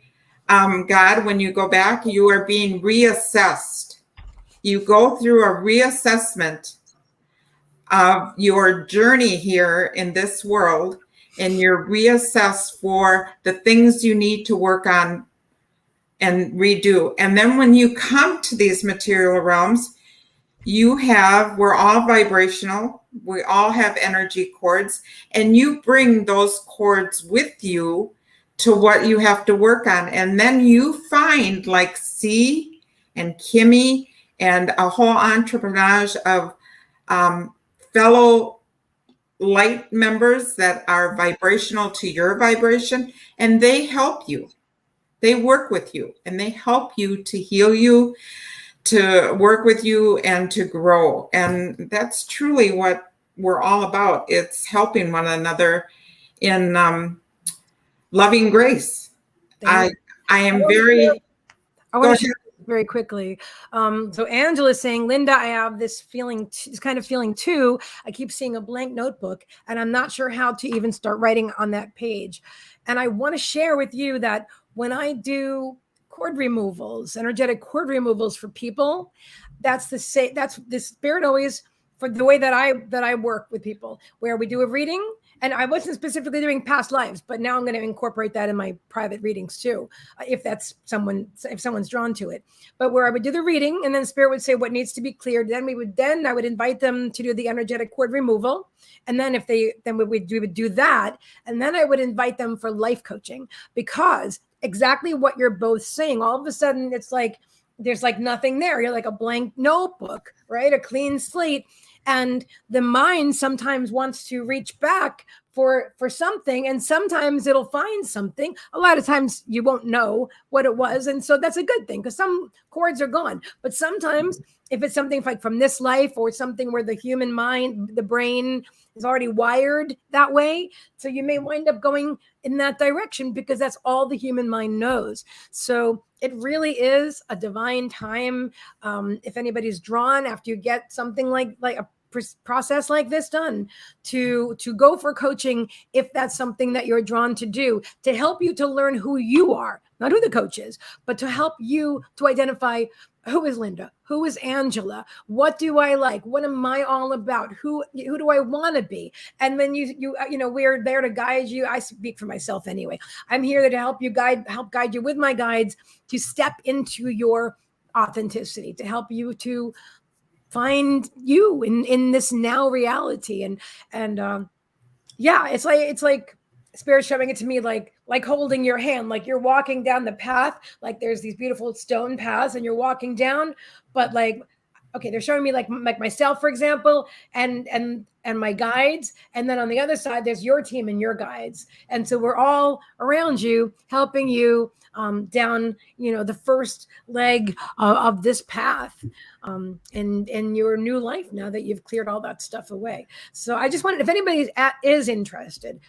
God when you go back. You are being reassessed. You go through a reassessment of your journey here in this world, and you're reassessed for the things you need to work on and redo. And then when you come to these material realms, we're all vibrational. We all have energy cords, and you bring those cords with you to what you have to work on. And then you find, like C and Kimmy and a whole entourage of fellow light members that are vibrational to your vibration, and they help you. They work with you, and they help you to heal you, to work with you, and to grow. And that's truly what we're all about. It's helping one another in loving grace. I am very... I want to share very quickly. So Angela is saying, Linda, I have this feeling, this kind of feeling too. I keep seeing a blank notebook, and I'm not sure how to even start writing on that page. And I want to share with you that when I do cord removals, energetic cord removals for people, that's the spirit always for the way that I work with people, where we do a reading, and I wasn't specifically doing past lives, but now I'm going to incorporate that in my private readings too, if someone's drawn to it. But where I would do the reading, and then Spirit would say what needs to be cleared. Then I would invite them to do the energetic cord removal, and then we would do that, and then I would invite them for life coaching, because exactly what you're both saying. All of a sudden, it's like there's like nothing there. You're like a blank notebook, right? A clean slate. And the mind sometimes wants to reach back for something, and sometimes it'll find something. A lot of times you won't know what it was, and so that's a good thing, because some cords are gone. But sometimes if it's something like from this life, or something where the human mind, the brain is already wired that way, so you may wind up going in that direction, because that's all the human mind knows. So it really is a divine time. If anybody's drawn, after you get something like a process like this done, to go for coaching, if that's something that you're drawn to do, to help you to learn who you are, not who the coach is, but to help you to identify, who is Linda? Who is Angela? What do I like? What am I all about? Who do I want to be? And then you we're there to guide you. I speak for myself anyway. I'm here to help guide you with my guides to step into your authenticity, to help you to find you in this now reality. And yeah, it's like Spirit showing it to me, like holding your hand, like you're walking down the path, like there's these beautiful stone paths and you're walking down, but like, okay, they're showing me like myself, for example, and my guides, and then on the other side there's your team and your guides, and so we're all around you, helping you down, the first leg of this path, in your new life, now that you've cleared all that stuff away. So I just wanted, if anybody is interested,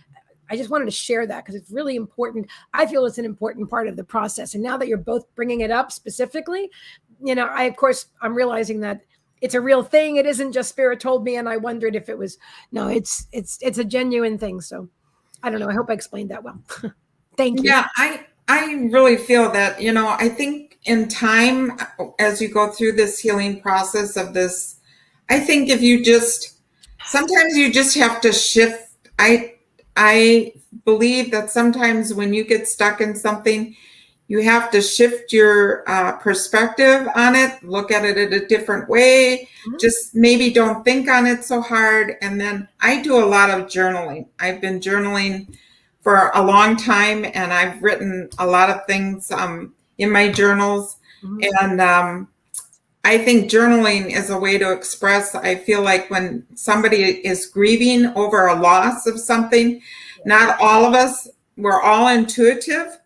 I just wanted to share that, because it's really important. I feel it's an important part of the process. And now that you're both bringing it up specifically, I'm realizing that it's a real thing. It isn't just Spirit told me and I wondered if it was. No, it's a genuine thing. So I don't know. I hope I explained that well. Thank you. Yeah, I really feel that, I think in time, as you go through this healing process of this, I think sometimes you just have to shift. I believe that sometimes when you get stuck in something, you have to shift your perspective on it, look at it in a different way, just maybe don't think on it so hard. And then I do a lot of journaling. I've been journaling for a long time, and I've written a lot of things in my journals. And I think journaling is a way to express. I feel like when somebody is grieving over a loss of something, not all of us, we're all intuitive,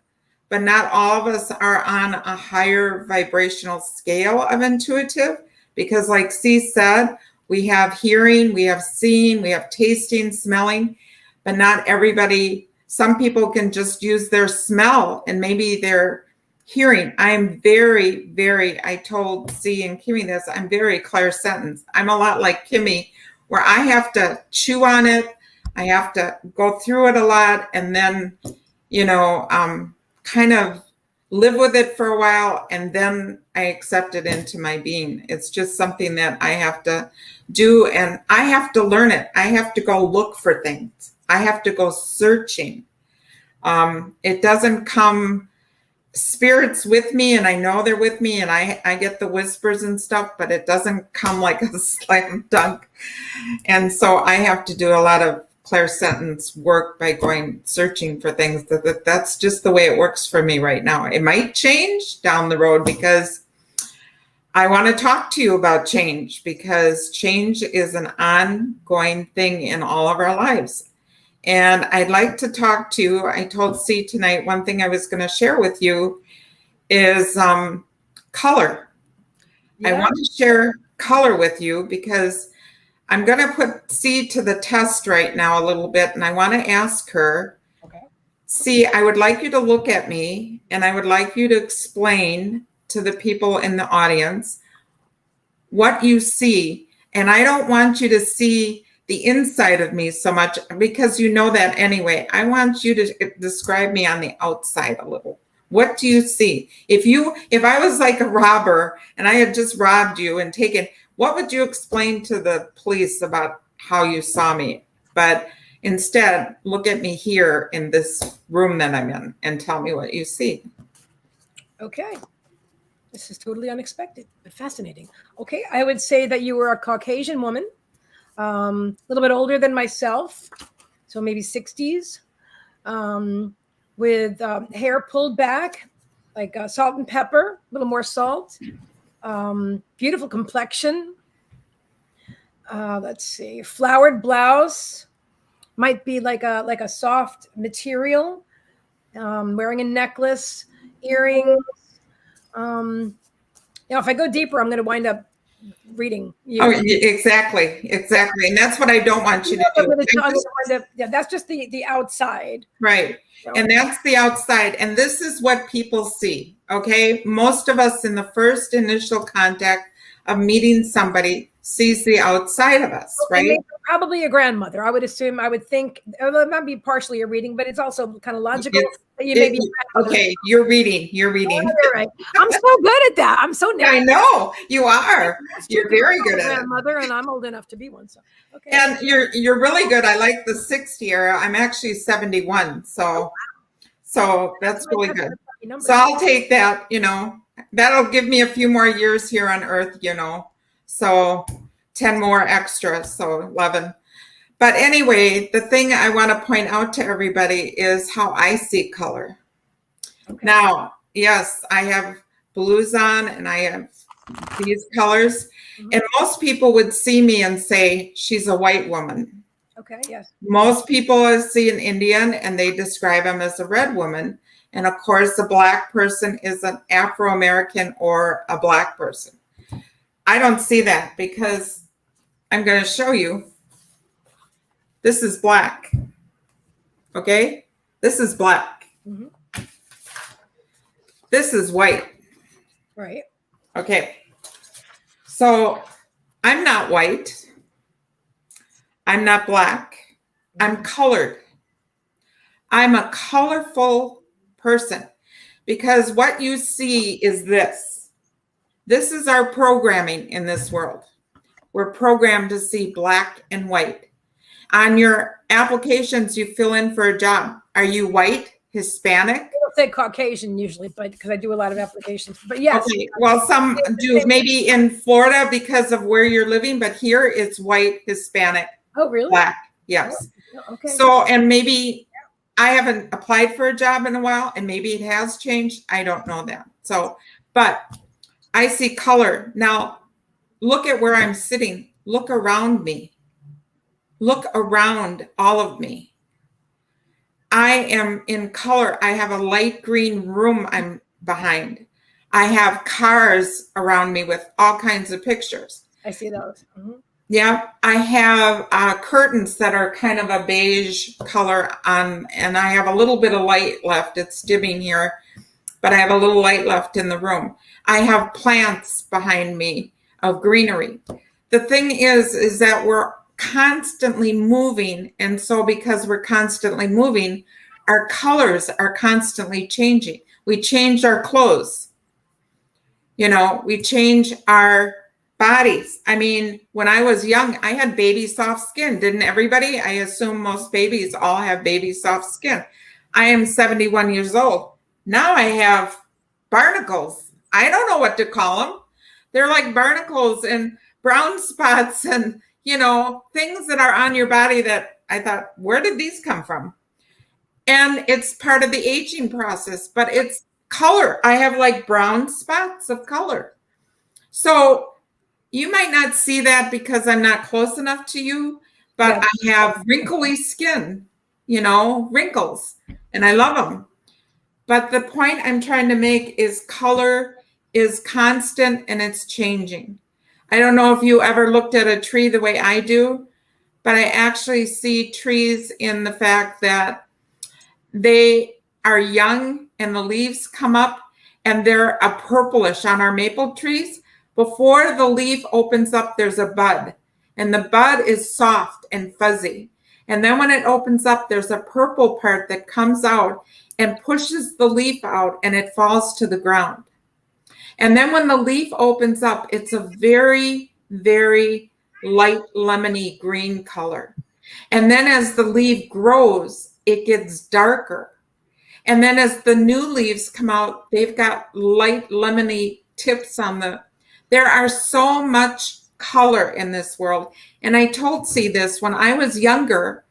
but not all of us are on a higher vibrational scale of intuitive, because like C said, we have hearing, we have seeing, we have tasting, smelling, but not everybody. Some people can just use their smell and maybe their hearing. I'm very, very, I told C and Kimmy this, I'm very clairsentient. I'm a lot like Kimmy, where I have to chew on it. I have to go through it a lot, and then, kind of live with it for a while, and then I accept it into my being. It's just something that I have to do, and I have to learn it. I have to go look for things. I have to go searching. It doesn't come, Spirit's with me, and I know they're with me, and I get the whispers and stuff, but it doesn't come like a slam dunk. And so I have to do a lot of clairsentience work by going searching for things. That's just the way it works for me right now. It might change down the road, because I want to talk to you about change, because change is an ongoing thing in all of our lives. And I'd like to talk to, I told C tonight, one thing I was going to share with you is color. Yeah. I want to share color with you, because I'm going to put C to the test right now a little bit. And I want to ask her, okay, C, I would like you to look at me, and I would like you to explain to the people in the audience what you see. And I don't want you to see the inside of me so much, because you know that anyway. I want you to describe me on the outside a little. What do you see? If I was like a robber and I had just robbed you and taken, what would you explain to the police about how you saw me? But instead, look at me here in this room that I'm in and tell me what you see. Okay. This is totally unexpected, but fascinating. Okay. I would say that you were a Caucasian woman, a little bit older than myself, so maybe 60s, with hair pulled back, like salt and pepper, a little more salt, beautiful complexion. Let's see, flowered blouse, might be like a soft material, wearing a necklace, earrings. If I go deeper, I'm going to wind up reading you. Oh, exactly. And that's what I don't want you to do. Yeah, that's just the outside. Right. And that's the outside. And this is what people see. Okay. Most of us in the first initial contact of meeting somebody sees the outside of us, right? Probably a grandmother. I would assume, I would think, although it might be partially a reading, but it's also kind of logical. Okay, you're reading. Oh, you're right. I'm so good at that. I'm so I know you are. You're very good at it. Grandmother, and I'm old enough to be one. So okay. And you're really good. I like the 60 era. I'm actually 71, so that's really good. So I'll take that. That'll give me a few more years here on Earth. So 10 more extra, so 11. But anyway, the thing I want to point out to everybody is how I see color. Okay. Now, yes, I have blues on and I have these colors. Mm-hmm. And most people would see me and say, she's a white woman. Okay, yes. Most people see an Indian and they describe them as a red woman. And of course, a black person is an Afro-American or a black person. I don't see that because I'm going to show you. This is black. Okay? This is black. Mm-hmm. This is white. Right. Okay. So I'm not white. I'm not black. I'm colored. I'm a colorful person because what you see is this. This is our programming in this world. We're programmed to see black and white. On your applications, you fill in for a job. Are you white, Hispanic? I don't say Caucasian usually, but because I do a lot of applications. But yes. Okay. Well, some do. Maybe in Florida because of where you're living, but here it's white, Hispanic. Oh, really? Black. Yes. Oh, okay. So, and maybe I haven't applied for a job in a while, and maybe it has changed. I don't know that. So, but I see color. Now, look at where I'm sitting. Look around me. Look around all of me. I am in color. I have a light green room I'm behind. I have cars around me with all kinds of pictures. I see those. Mm-hmm. Yeah. I have curtains that are kind of a beige color on, and I have a little bit of light left. It's dimming here, but I have a little light left in the room. I have plants behind me of greenery. The thing is that we're constantly moving. And so because we're constantly moving, our colors are constantly changing. We change our clothes. We change our bodies. I mean, when I was young, I had baby soft skin. Didn't everybody? I assume most babies all have baby soft skin. I am 71 years old. Now I have barnacles. I don't know what to call them. They're like barnacles and brown spots and things that are on your body that I thought, where did these come from? And it's part of the aging process, but it's color. I have like brown spots of color. So you might not see that because I'm not close enough to you, but I have wrinkly skin, wrinkles, and I love them. But the point I'm trying to make is color is constant and it's changing. I don't know if you ever looked at a tree the way I do, but I actually see trees in the fact that they are young and the leaves come up and they're a purplish on our maple trees. Before the leaf opens up, there's a bud, and the bud is soft and fuzzy. And then when it opens up, there's a purple part that comes out and pushes the leaf out and it falls to the ground. And then when the leaf opens up, it's a very very light lemony green color. And then as the leaf grows, it gets darker. And then as the new leaves come out, they've got light lemony tips on the, there are so much color in this world. And I told C this when I was younger,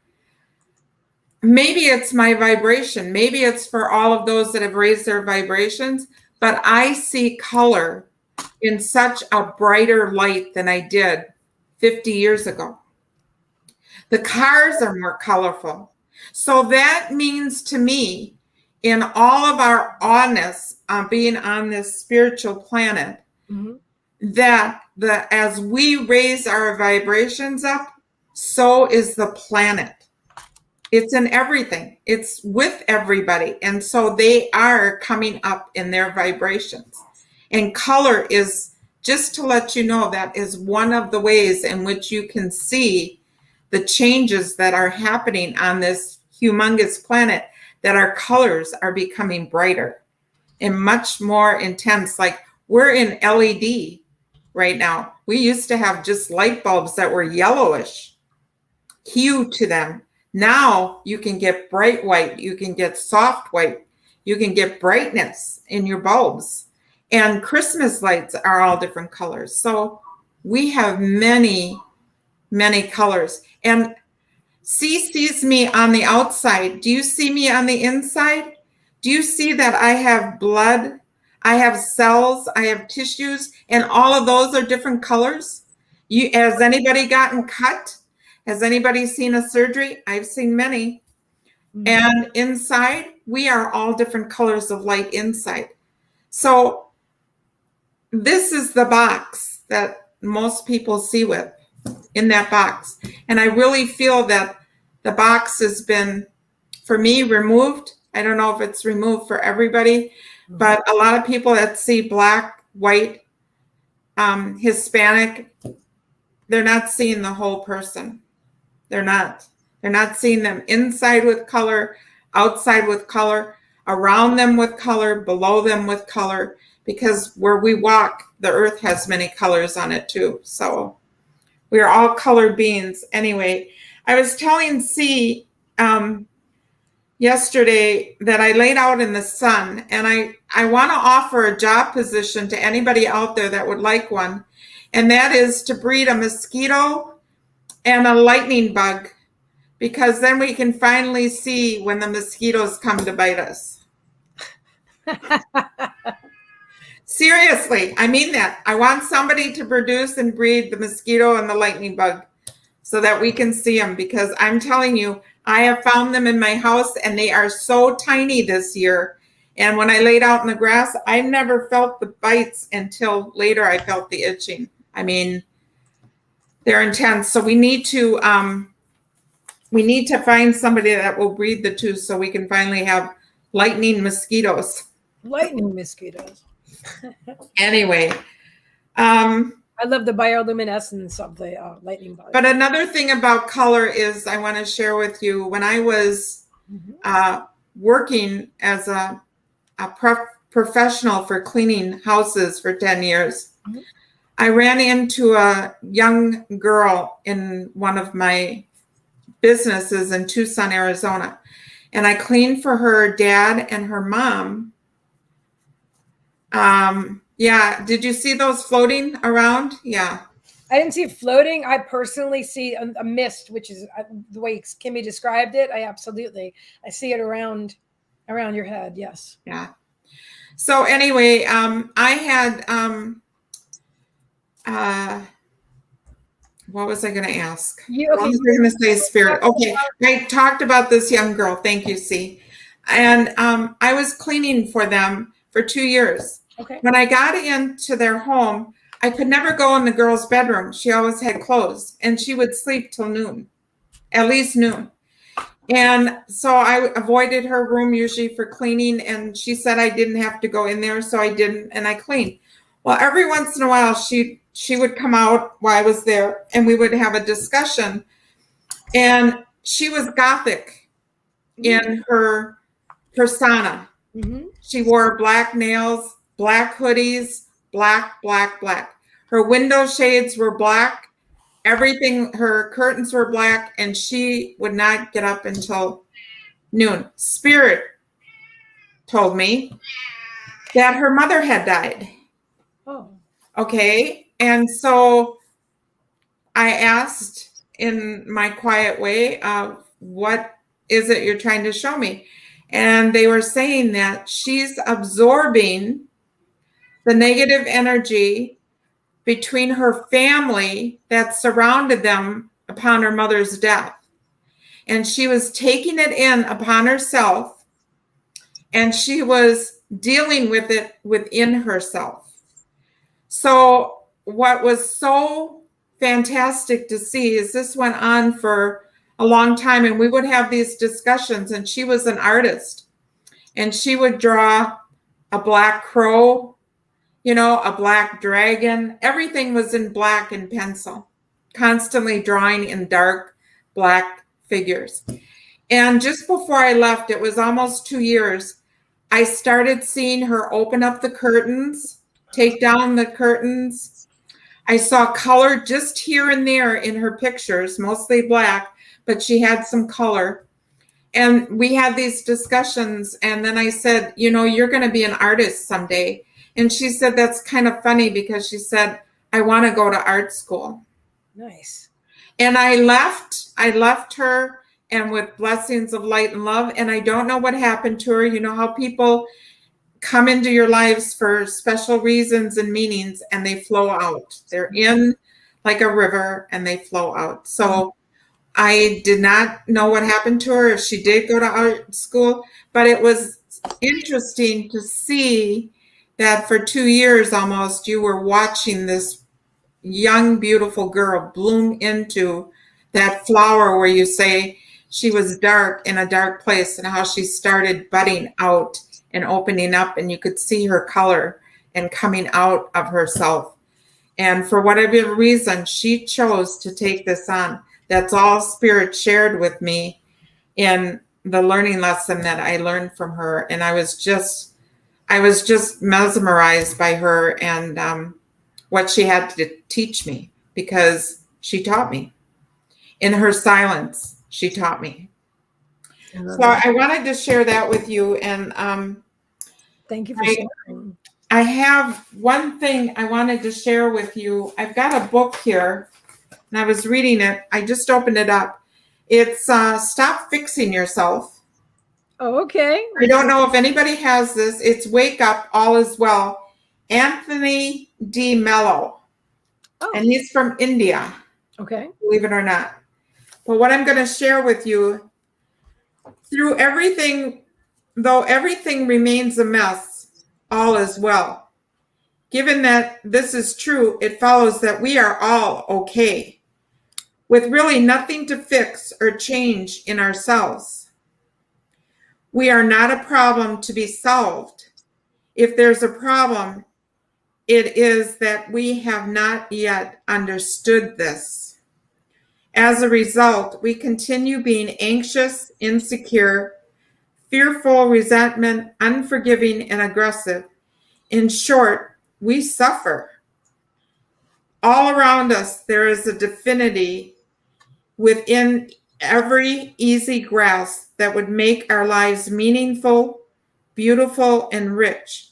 maybe it's my vibration, maybe it's for all of those that have raised their vibrations, but I see color in such a brighter light than I did 50 years ago. The cars are more colorful. So that means to me, in all of our awness on being on this spiritual planet, that as we raise our vibrations up, so is the planet. It's in everything. It's with everybody. And so they are coming up in their vibrations. And color is, just to let you know, that is one of the ways in which you can see the changes that are happening on this humongous planet, that our colors are becoming brighter and much more intense. Like we're in LED right now. We used to have just light bulbs that were yellowish hue to them. Now you can get bright white, you can get soft white, you can get brightness in your bulbs. And Christmas lights are all different colors. So we have many, many colors. And C sees me on the outside. Do you see me on the inside? Do you see that I have blood? I have cells, I have tissues, and all of those are different colors? Has anybody gotten cut? Has anybody seen a surgery? I've seen many. And inside, we are all different colors of light inside. So this is the box that most people see with, in that box. And I really feel that the box has been, for me, removed. I don't know if it's removed for everybody, but a lot of people that see black, white, Hispanic, they're not seeing the whole person. They're not. They're not seeing them inside with color, outside with color, around them with color, below them with color, because where we walk, the earth has many colors on it too. So we are all colored beings. Anyway, I was telling C yesterday that I laid out in the sun, and I want to offer a job position to anybody out there that would like one, and that is to breed a mosquito and a lightning bug, because then we can finally see when the mosquitoes come to bite us. Seriously, I mean that. I want somebody to produce and breed the mosquito and the lightning bug so that we can see them, because I'm telling you, I have found them in my house and they are so tiny this year. And when I laid out in the grass, I never felt the bites until later I felt the itching. I mean, they're intense. So we need to find somebody that will breed the two so we can finally have lightning mosquitoes. Lightning mosquitoes. Anyway, I love the bioluminescence of the lightning bug. But another thing about color is I want to share with you, when I was working as a professional for cleaning houses for 10 years, I ran into a young girl in one of my businesses in Tucson, Arizona, and I cleaned for her dad and her mom. Yeah, did you see those floating around? Yeah. I didn't see it floating. I personally see a mist, which is the way Kimmy described it. I see it around your head. Yes. Yeah. So anyway, I had, what was I going to ask? I was going to say spirit. Okay. I talked about this young girl. Thank you, C. And I was cleaning for them for 2 years. Okay. When I got into their home, I could never go in the girl's bedroom. She always had clothes, and she would sleep till noon, at least noon. And so I avoided her room usually for cleaning, and she said I didn't have to go in there, so I didn't, and I cleaned. Well, every once in a while, she would come out while I was there, and we would have a discussion. And she was Gothic in her persona. She wore black nails, black hoodies, black. Her window shades were black. Everything, her curtains were black, and she would not get up until noon. Spirit told me that her mother had died. Oh. Okay. And so I asked in my quiet way, what is it you're trying to show me? And they were saying that she's absorbing the negative energy between her family that surrounded them upon her mother's death. And she was taking it in upon herself, and she was dealing with it within herself. So what was so fantastic to see is this went on for a long time, and we would have these discussions, and she was an artist, and she would draw a black crow, a black dragon. Everything was in black and pencil, constantly drawing in dark black figures. And just before I left, it was almost 2 years, I started seeing her open up the curtains, take down the curtains. I saw color just here and there in her pictures, mostly black, but she had some color. And we had these discussions. And then I said, you're going to be an artist someday. And she said, that's kind of funny, because she said, I want to go to art school. Nice. And I left her, and with blessings of light and love. And I don't know what happened to her. You know how people come into your lives for special reasons and meanings, and they flow out. They're in like a river, and they flow out. So I did not know what happened to her, if she did go to art school, but it was interesting to see that for 2 years almost, you were watching this young, beautiful girl bloom into that flower where you say she was dark in a dark place, and how she started budding out and opening up, and you could see her color and coming out of herself. And for whatever reason, she chose to take this on. That's all Spirit shared with me in the learning lesson that I learned from her. And I was just mesmerized by her and what she had to teach me, because she taught me. In her silence, she taught me. So I wanted to share that with you. And thank you for sharing. I have one thing I wanted to share with you. I've got a book here, and I was reading it. I just opened it up. It's Stop Fixing Yourself. Oh, okay. I don't know if anybody has this. It's Wake Up, All Is Well. Anthony D. Mello. Oh. And he's from India. Okay. Believe it or not. But what I'm going to share with you, through everything, though everything remains a mess, all is well. Given that this is true, it follows that we are all okay, with really nothing to fix or change in ourselves. We are not a problem to be solved. If there's a problem, it is that we have not yet understood this. As a result, we continue being anxious, insecure, fearful, resentment, unforgiving, and aggressive. In short, we suffer. All around us, there is a divinity within every easy grasp that would make our lives meaningful, beautiful, and rich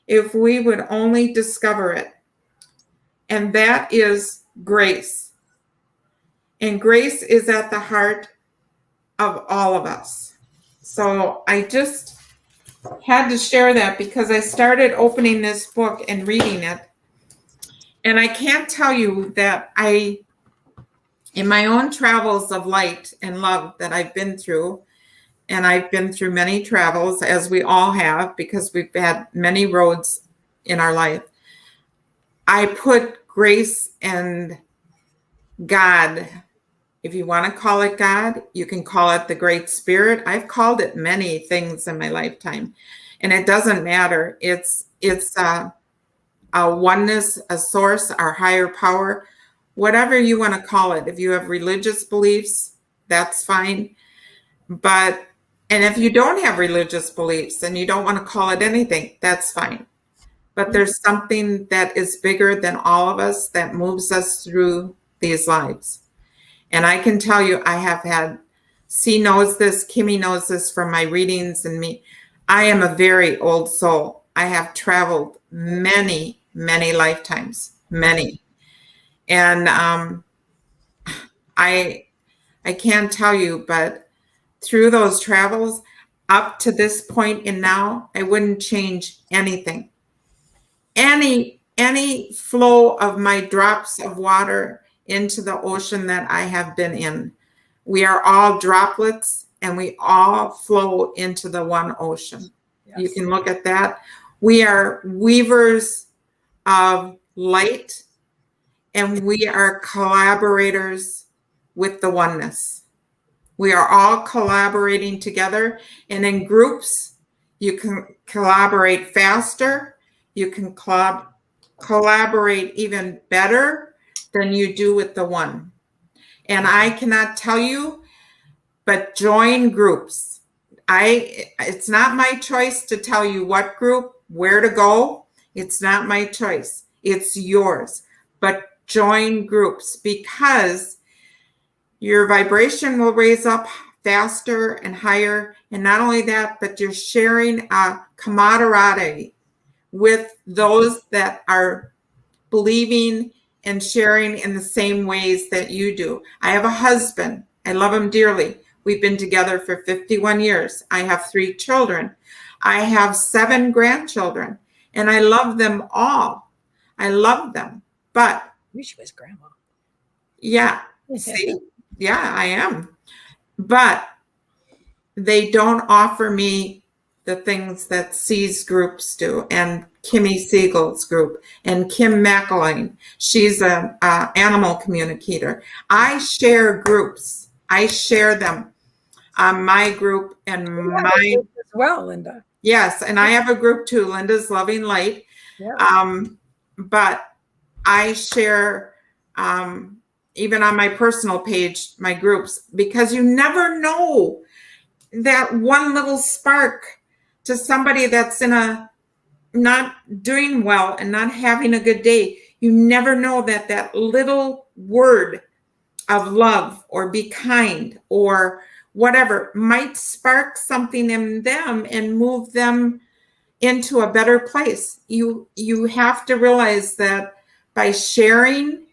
if we would only discover it. And that is grace. And grace is at the heart of all of us. So I just had to share that, because I started opening this book and reading it. And I can't tell you that in my own travels of light and love that I've been through, and I've been through many travels, as we all have, because we've had many roads in our life, I put grace and God. If you want to call it God, you can call it the Great Spirit. I've called it many things in my lifetime, and it doesn't matter. It's a oneness, a source, our higher power, whatever you want to call it. If you have religious beliefs, that's fine. And if you don't have religious beliefs and you don't want to call it anything, that's fine. but there's something that is bigger than all of us that moves us through these lives. And I can tell you, I have had, C knows this, Kimmy knows this from my readings and me. I am a very old soul. I have traveled many, many lifetimes, many. And I can't tell you, but through those travels up to this point and now, I wouldn't change anything. Any flow of my drops of water into the ocean that I have been in. We are all droplets and we all flow into the one ocean. Yes. You can look at that. We are weavers of light and we are collaborators with the oneness. We are all collaborating together, and in groups, you can collaborate faster. You can collaborate even better than you do with the one. And I cannot tell you, but join groups. It's not my choice to tell you what group, where to go. It's not my choice. It's yours. But join groups because your vibration will raise up faster and higher. And not only that, but you're sharing a camaraderie with those that are believing and sharing in the same ways that you do. I have a husband. I love him dearly. We've been together for 51 years. I have 3 children. I have 7 grandchildren, and I love them all. I love them. But I wish she was grandma. Yeah. See? Yeah, I am. But they don't offer me the things that C's groups do, and Kimmy Siegel's group, and Kim McElwain. She's an animal communicator. I share groups. I share them. My group and my as well, Linda. Yes, and I have a group too, Linda's Loving Light. Yeah. But I share even on my personal page, my groups, because you never know that one little spark to somebody that's in a not doing well and not having a good day. You never know that little word of love or be kind or whatever might spark something in them and move them into a better place. You have to realize that by sharing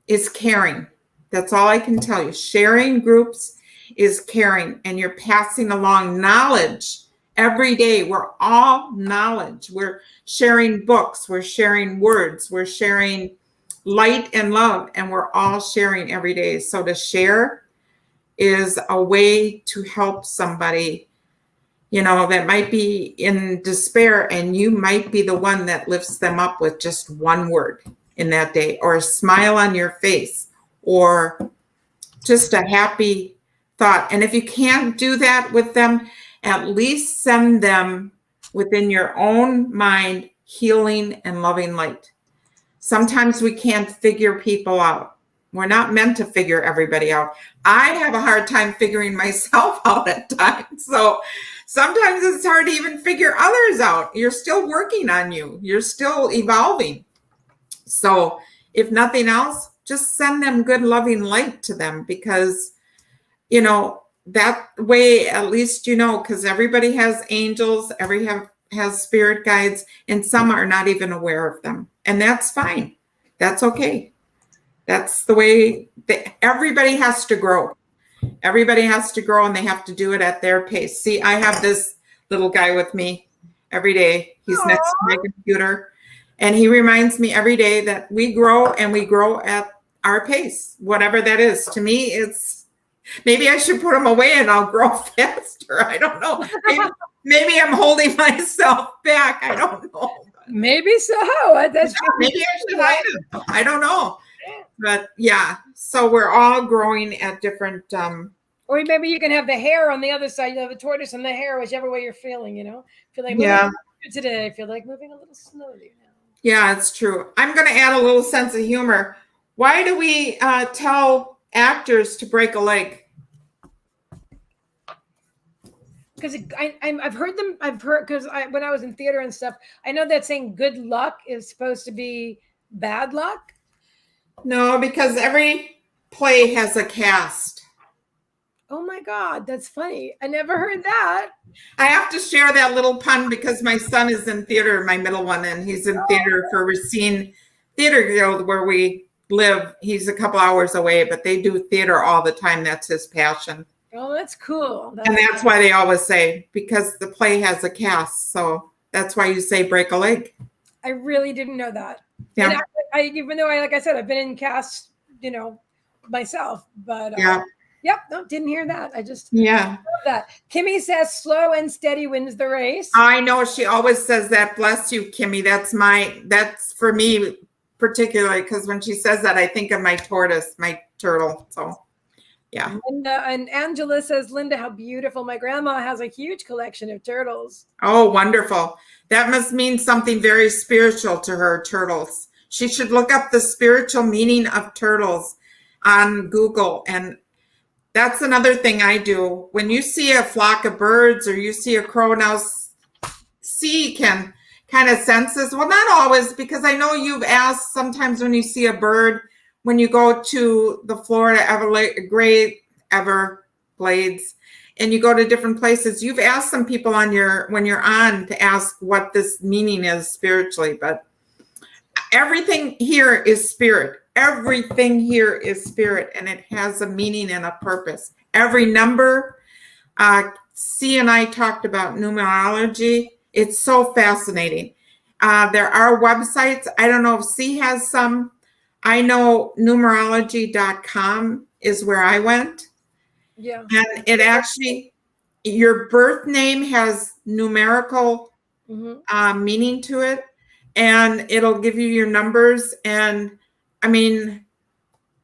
is caring. That's all I can tell you. Sharing groups is caring, and you're passing along knowledge every day. We're all knowledge. We're sharing books. We're sharing words. We're sharing light and love, and we're all sharing every day. So to share is a way to help somebody, that might be in despair, and you might be the one that lifts them up with just one word in that day, or a smile on your face, or just a happy thought. And if you can't do that with them, at least send them within your own mind healing and loving light. Sometimes we can't figure people out. We're not meant to figure everybody out. I have a hard time figuring myself out at times. So sometimes it's hard to even figure others out. You're still working on you. You're still evolving. So if nothing else, just send them good, loving light to them, because, that way, at least, because everybody has angels, has spirit guides, and some are not even aware of them. And that's fine. That's okay. That's the way everybody has to grow. Everybody has to grow, and they have to do it at their pace. See, I have this little guy with me every day. He's Aww. Next to my computer, and he reminds me every day that we grow, and we grow at our pace, whatever that is. To me, it's maybe I should put him away and I'll grow faster. I don't know. Maybe I'm holding myself back. I don't know. Maybe so. That's maybe I should hide him. I don't know. But yeah, so we're all growing at different. Or maybe you can have the hair on the other side. You have the tortoise and the hair, whichever way you're feeling. Feel like moving today. I feel like moving a little slowly now. Yeah, it's true. I'm going to add a little sense of humor. Why do we tell actors to break a leg? because I've heard them. I've heard because when I was in theater and stuff, I know that saying "good luck" is supposed to be bad luck. No, because every play has a cast. Oh my God, that's funny. I never heard that. I have to share that little pun because my son is in theater, my middle one, and he's in theater for Racine Theater Guild where we live. He's a couple hours away, but they do theater all the time. That's his passion. Oh, that's cool. And that's why they always say, because the play has a cast. So that's why you say break a leg. I really didn't know that. Yeah. And even though like I said, I've been in casts, myself, but yeah. Yep, no, didn't hear that. I just love that. Kimmy says slow and steady wins the race. I know she always says that. Bless you, Kimmy. That's for me particularly, because when she says that, I think of my tortoise, my turtle. So yeah. And Angela says, Linda, how beautiful. My grandma has a huge collection of turtles. Oh, wonderful. That must mean something very spiritual to her, turtles. She should look up the spiritual meaning of turtles on Google. And that's another thing I do. When you see a flock of birds or you see a crow, now see can kind of sense this. Well, not always, because I know you've asked sometimes when you see a bird, when you go to the Florida Everglades and you go to different places, you've asked some people when you're on to ask what this meaning is spiritually, but everything here is spirit. Everything here is spirit, and it has a meaning and a purpose. Every number, C and I talked about numerology. It's so fascinating. There are websites. I don't know if C has some. I know numerology.com is where I went. Yeah. And it actually, your birth name has numerical meaning to it, and it'll give you your numbers. And I mean,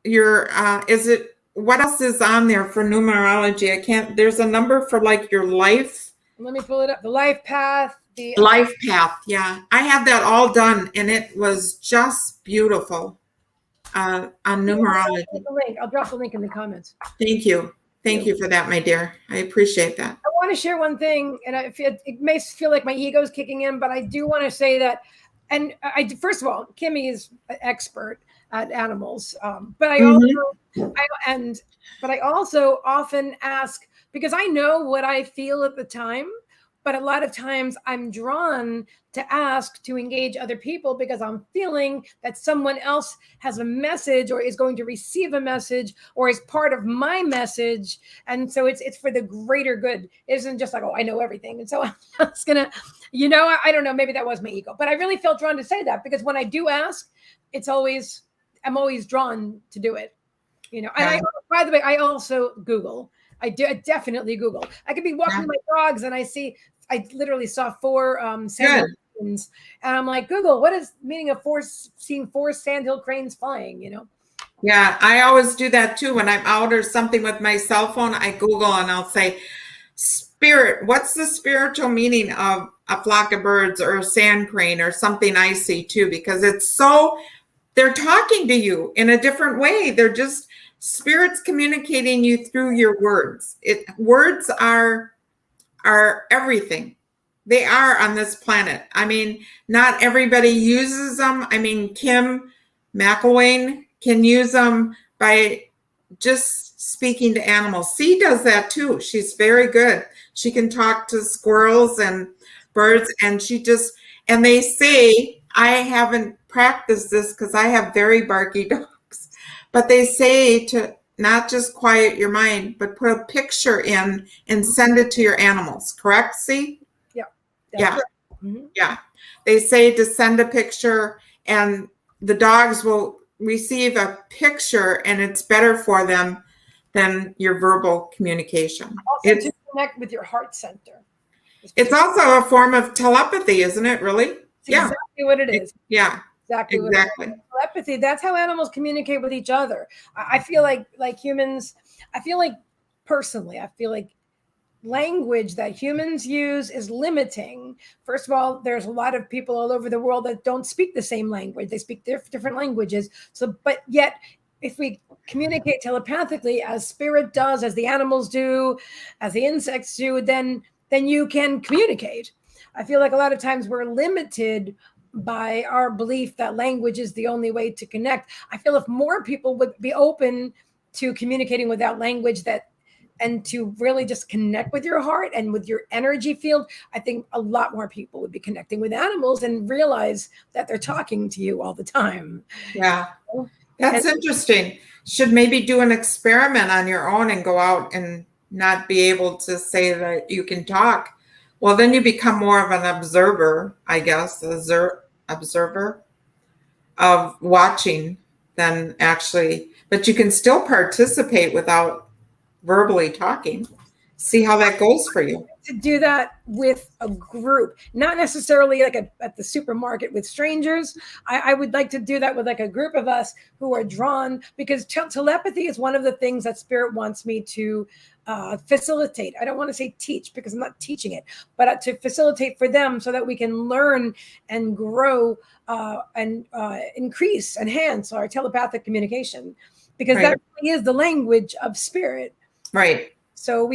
what else is on there for numerology? There's a number for like your life. Let me pull it up. The life path. The life path. Yeah. I have that all done, and it was just beautiful on numerology. I'll drop the link in the comments. Thank you. Thank you for that, my dear. I appreciate that. I want to share one thing, and it may feel like my ego is kicking in, but I do want to say that, and first of all, Kimmy is an expert at animals, but I also often ask, because I know what I feel at the time, but a lot of times I'm drawn to ask to engage other people because I'm feeling that someone else has a message or is going to receive a message or is part of my message. And so it's for the greater good. It isn't just like, oh, I know everything. And so I'm just gonna, I don't know, maybe that was my ego, but I really felt drawn to say that because when I do ask, I'm always drawn to do it, And by the way, I also Google. I definitely Google. I could be walking my dogs and I literally saw 4 sandhill cranes, and I'm like, Google, what is the meaning of seeing 4 sandhill cranes flying? Yeah, I always do that too. When I'm out or something with my cell phone, I Google and I'll say, spirit, what's the spiritual meaning of a flock of birds or a sand crane or something I see too? Because they're talking to you in a different way. They're just spirits communicating you through your words. Words are everything. They are on this planet. I mean, not everybody uses them. I mean, Kim McElwain can use them by just speaking to animals. C does that too. She's very good. She can talk to squirrels and birds, and they say, I haven't practiced this because I have very barky dogs, but they say to not just quiet your mind, but put a picture in and send it to your animals. Correct, C? Yeah. Mm-hmm. Yeah. They say to send a picture, and the dogs will receive a picture, and it's better for them than your verbal communication. Also to connect with your heart center. It's also a form of telepathy, isn't it, really? It's exactly what it is. Yeah. Exactly. Telepathy. That's how animals communicate with each other. I feel like humans, personally, I feel like language that humans use is limiting. First of all, there's a lot of people all over the world that don't speak the same language. They speak different languages. So, but yet, if we communicate telepathically as spirit does, as the animals do, as the insects do, then then you can communicate. I feel like a lot of times we're limited by our belief that language is the only way to connect. I feel if more people would be open to communicating without language, that and to really just connect with your heart and with your energy field, I think a lot more people would be connecting with animals and realize that they're talking to you all the time. Yeah, that's interesting. Should maybe do an experiment on your own and go out and not be able to say that you can talk. Well, then you become more of an observer, I guess, observer of watching than actually, but you can still participate without verbally talking. See how that goes for you. To do that with a group, not necessarily like at the supermarket with strangers. I would like to do that with like a group of us who are drawn, because telepathy is one of the things that Spirit wants me to facilitate. I don't want to say teach, because I'm not teaching it, but to facilitate for them so that we can learn and grow and enhance our telepathic communication, because that really is the language of Spirit. Right. So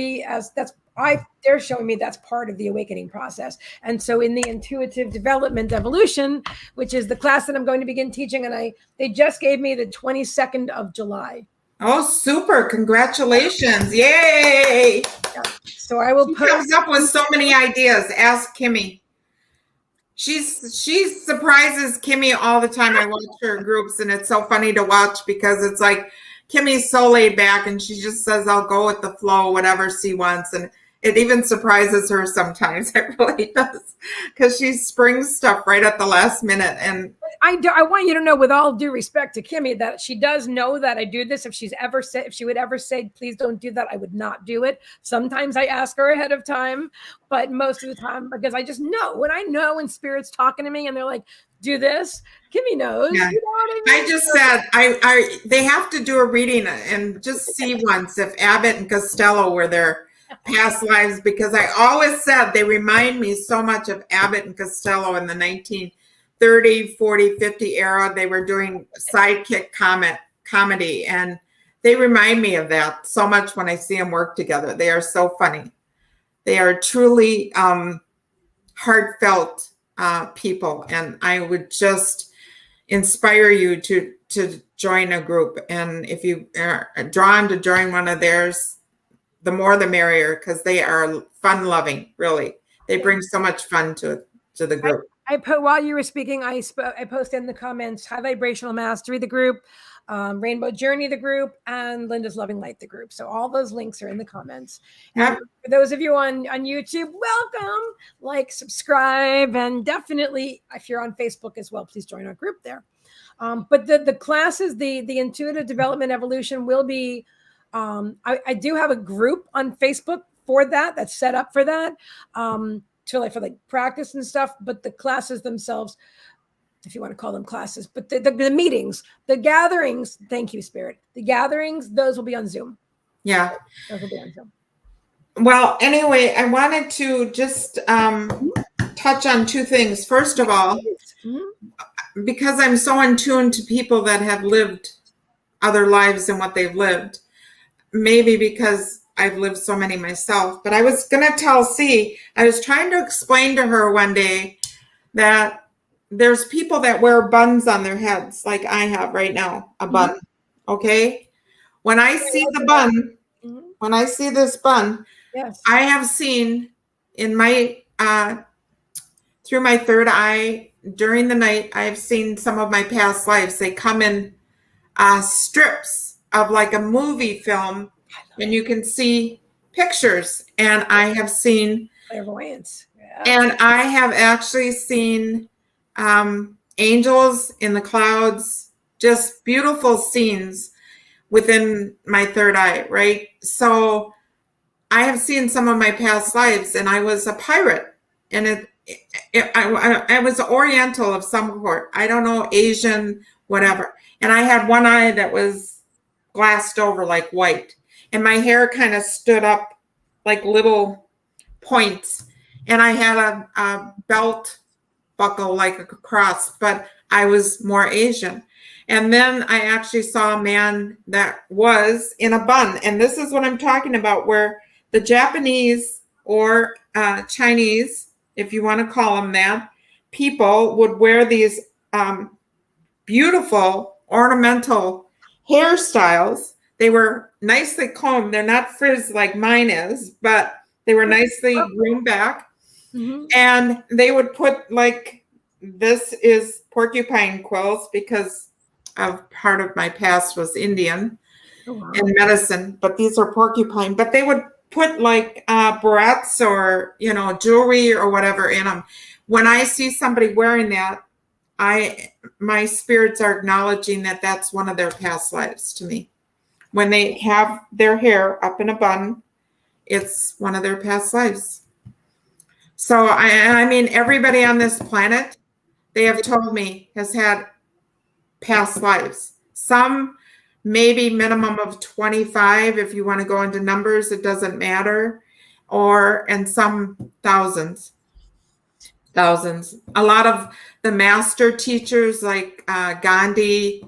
they're showing me that's part of the awakening process. And so in the intuitive development evolution, which is the class that I'm going to begin teaching, and they just gave me the 22nd of July. Oh, super. Congratulations. Yay. Yeah. So I will comes up with so many ideas. Ask Kimmy. She surprises Kimmy all the time. I watch her groups, and it's so funny to watch, because it's like Kimmy's so laid back, and she just says, I'll go with the flow, whatever she wants. And it even surprises her sometimes. It really does, because she springs stuff right at the last minute. And I want you to know, with all due respect to Kimmy, that she does know that I do this. If she would ever say, please don't do that, I would not do it. Sometimes I ask her ahead of time, but most of the time, because I just know when Spirit's talking to me and they're like, do this, Kimmy knows. Yeah. You know what I mean? I just said, they have to do a reading and just see once if Abbott and Costello were their past lives, because I always said they remind me so much of Abbott and Costello in the 1930, 40, 50 era. They were doing sidekick comedy, and they remind me of that so much when I see them work together. They are so funny. They are truly heartfelt people, and I would just inspire you to join a group. And if you are drawn to join one of theirs, the more the merrier, because they are fun loving. Really, they bring so much fun to the group. While you were speaking, I posted in the comments High Vibrational Mastery, the group, Rainbow Journey, the group, and Linda's Loving Light, the group. So all those links are in the comments. Yep. And for those of you on YouTube, welcome, like, subscribe, and definitely if you're on Facebook as well, please join our group there. But the classes, the Intuitive Development Evolution will be, I do have a group on Facebook for that's set up for that. For practice and stuff, but the classes themselves, if you want to call them classes, but the meetings, the gatherings, thank you, Spirit. The gatherings, those will be on Zoom. Yeah. Those will be on Zoom. Well, anyway, I wanted to just touch on two things. First of all, because I'm so in tune to people that have lived other lives than what they've lived, maybe because I've lived so many myself, but I was going to tell I was trying to explain to her one day that there's people that wear buns on their heads, like I have right now, a bun. Okay. When I see the bun, when I see this bun, yes, I have seen in my, through my third eye during the night, I've seen some of my past lives. They come in strips of like a movie film, and you can see pictures. And I have seen clairvoyance. Yeah. And I have actually seen angels in the clouds, just beautiful scenes within my third eye, right? So I have seen some of my past lives, and I was a pirate, and I was Oriental of some sort. I don't know, Asian, whatever. And I had one eye that was glassed over like white. And my hair kind of stood up like little points. And I had a belt buckle like a cross, but I was more Asian. And then I actually saw a man that was in a bun. And this is what I'm talking about, where the Japanese or Chinese, if you want to call them that, people would wear these beautiful ornamental hairstyles. They were nicely combed. They're not frizz like mine is, but they were nicely groomed back. Mm-hmm. And they would put like, this is porcupine quills because of part of my past was Indian and medicine, but these are porcupine. But they would put like barrettes or, you know, jewelry or whatever in them. When I see somebody wearing that, my spirits are acknowledging that that's one of their past lives to me. When they have their hair up in a bun, it's one of their past lives. So I mean, everybody on this planet, they have told me, has had past lives. Some maybe minimum of 25, if you want to go into numbers, it doesn't matter. And some thousands. A lot of the master teachers like Gandhi,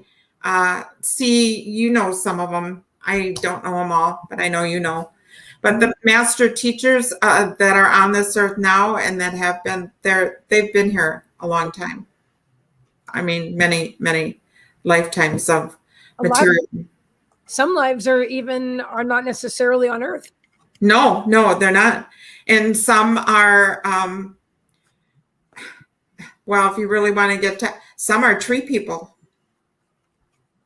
you know some of them. I don't know them all, but I know you know. But the master teachers that are on this earth now and that have been there, they've been here a long time. I mean, many, many lifetimes of material. Some lives are not necessarily on earth. No, they're not. And some are, well, if you really want to get to, some are tree people.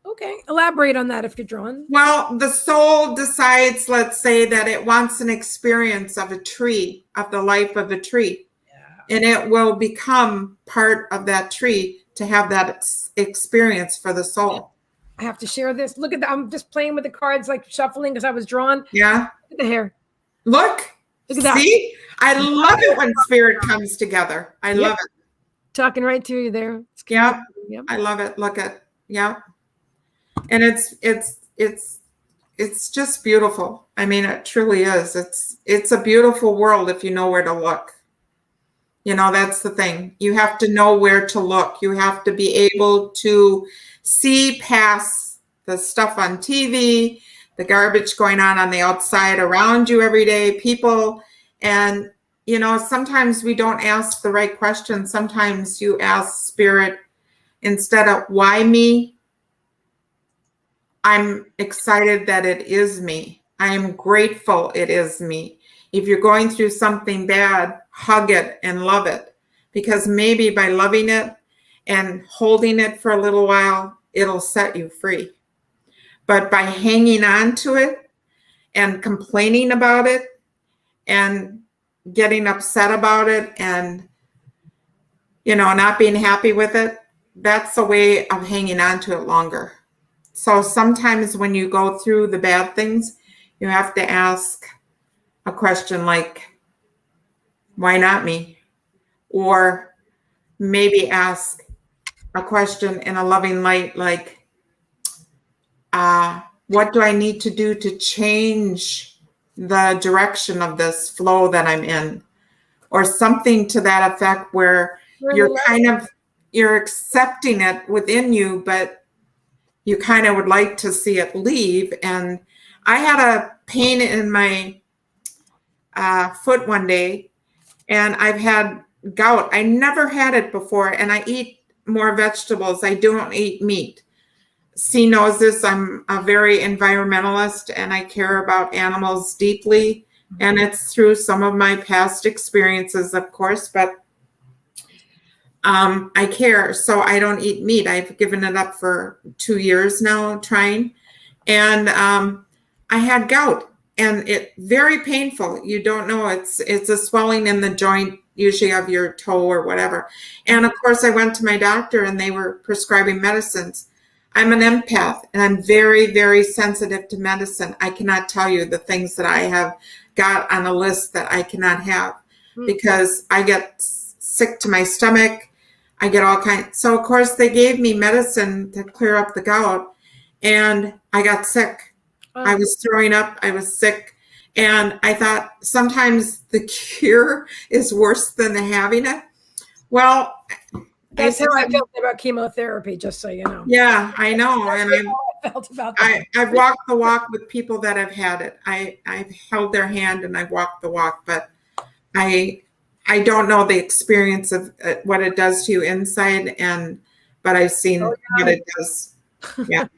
Okay, elaborate on that if you're drawn. Well, the soul decides, let's say, that it wants an experience of a tree, of the life of a tree. Yeah. And it will become part of that tree to have that experience for the soul. I have to share this. Look at that. I'm just playing with the cards, like shuffling because I was drawn. Yeah. Look at the hair. Look at that. See? I love it when spirit comes together. I love it. Talking right to you there. Yep. I love it. Look at, yeah. And it's just beautiful. I mean, it truly is. It's a beautiful world if you know where to look. You know, that's the thing. You have to know where to look. You have to be able to see past the stuff on TV, the garbage going on the outside around you every day, people. And, you know, sometimes we don't ask the right questions. Sometimes you ask spirit instead of why me? I'm excited that it is me. I am grateful it is me. If you're going through something bad, hug it and love it, because maybe by loving it and holding it for a little while, it'll set you free. But by hanging on to it and complaining about it and getting upset about it and, you know, not being happy with it, that's a way of hanging on to it longer. So sometimes when you go through the bad things, you have to ask a question like, why not me? Or maybe ask a question in a loving light like, what do I need to do to change the direction of this flow that I'm in? Or something to that effect where you're accepting it within you, but you kind of would like to see it leave. And I had a pain in my foot one day, and I've had gout. I never had it before, and I eat more vegetables. I don't eat meat. C knows this. I'm a very environmentalist, and I care about animals deeply. And it's through some of my past experiences, of course, but I care, so I don't eat meat. I've given it up for 2 years now, trying. And I had gout, and it very painful. You don't know, it's a swelling in the joint, usually of your toe or whatever. And of course, I went to my doctor, and they were prescribing medicines. I'm an empath, and I'm very, very sensitive to medicine. I cannot tell you the things that I have got on a list that I cannot have because I get sick to my stomach. I get all kinds. So, of course, they gave me medicine to clear up the gout, and I got sick. I was throwing up. I was sick. And I thought sometimes the cure is worse than the having it. Well, that's how I felt about chemotherapy, just so you know. Yeah, I know. That's and how I felt about that. I've walked the walk with people that have had it. I've held their hand and I've walked the walk, but I don't know the experience of what it does to you inside, but I've seen what it does. Yeah.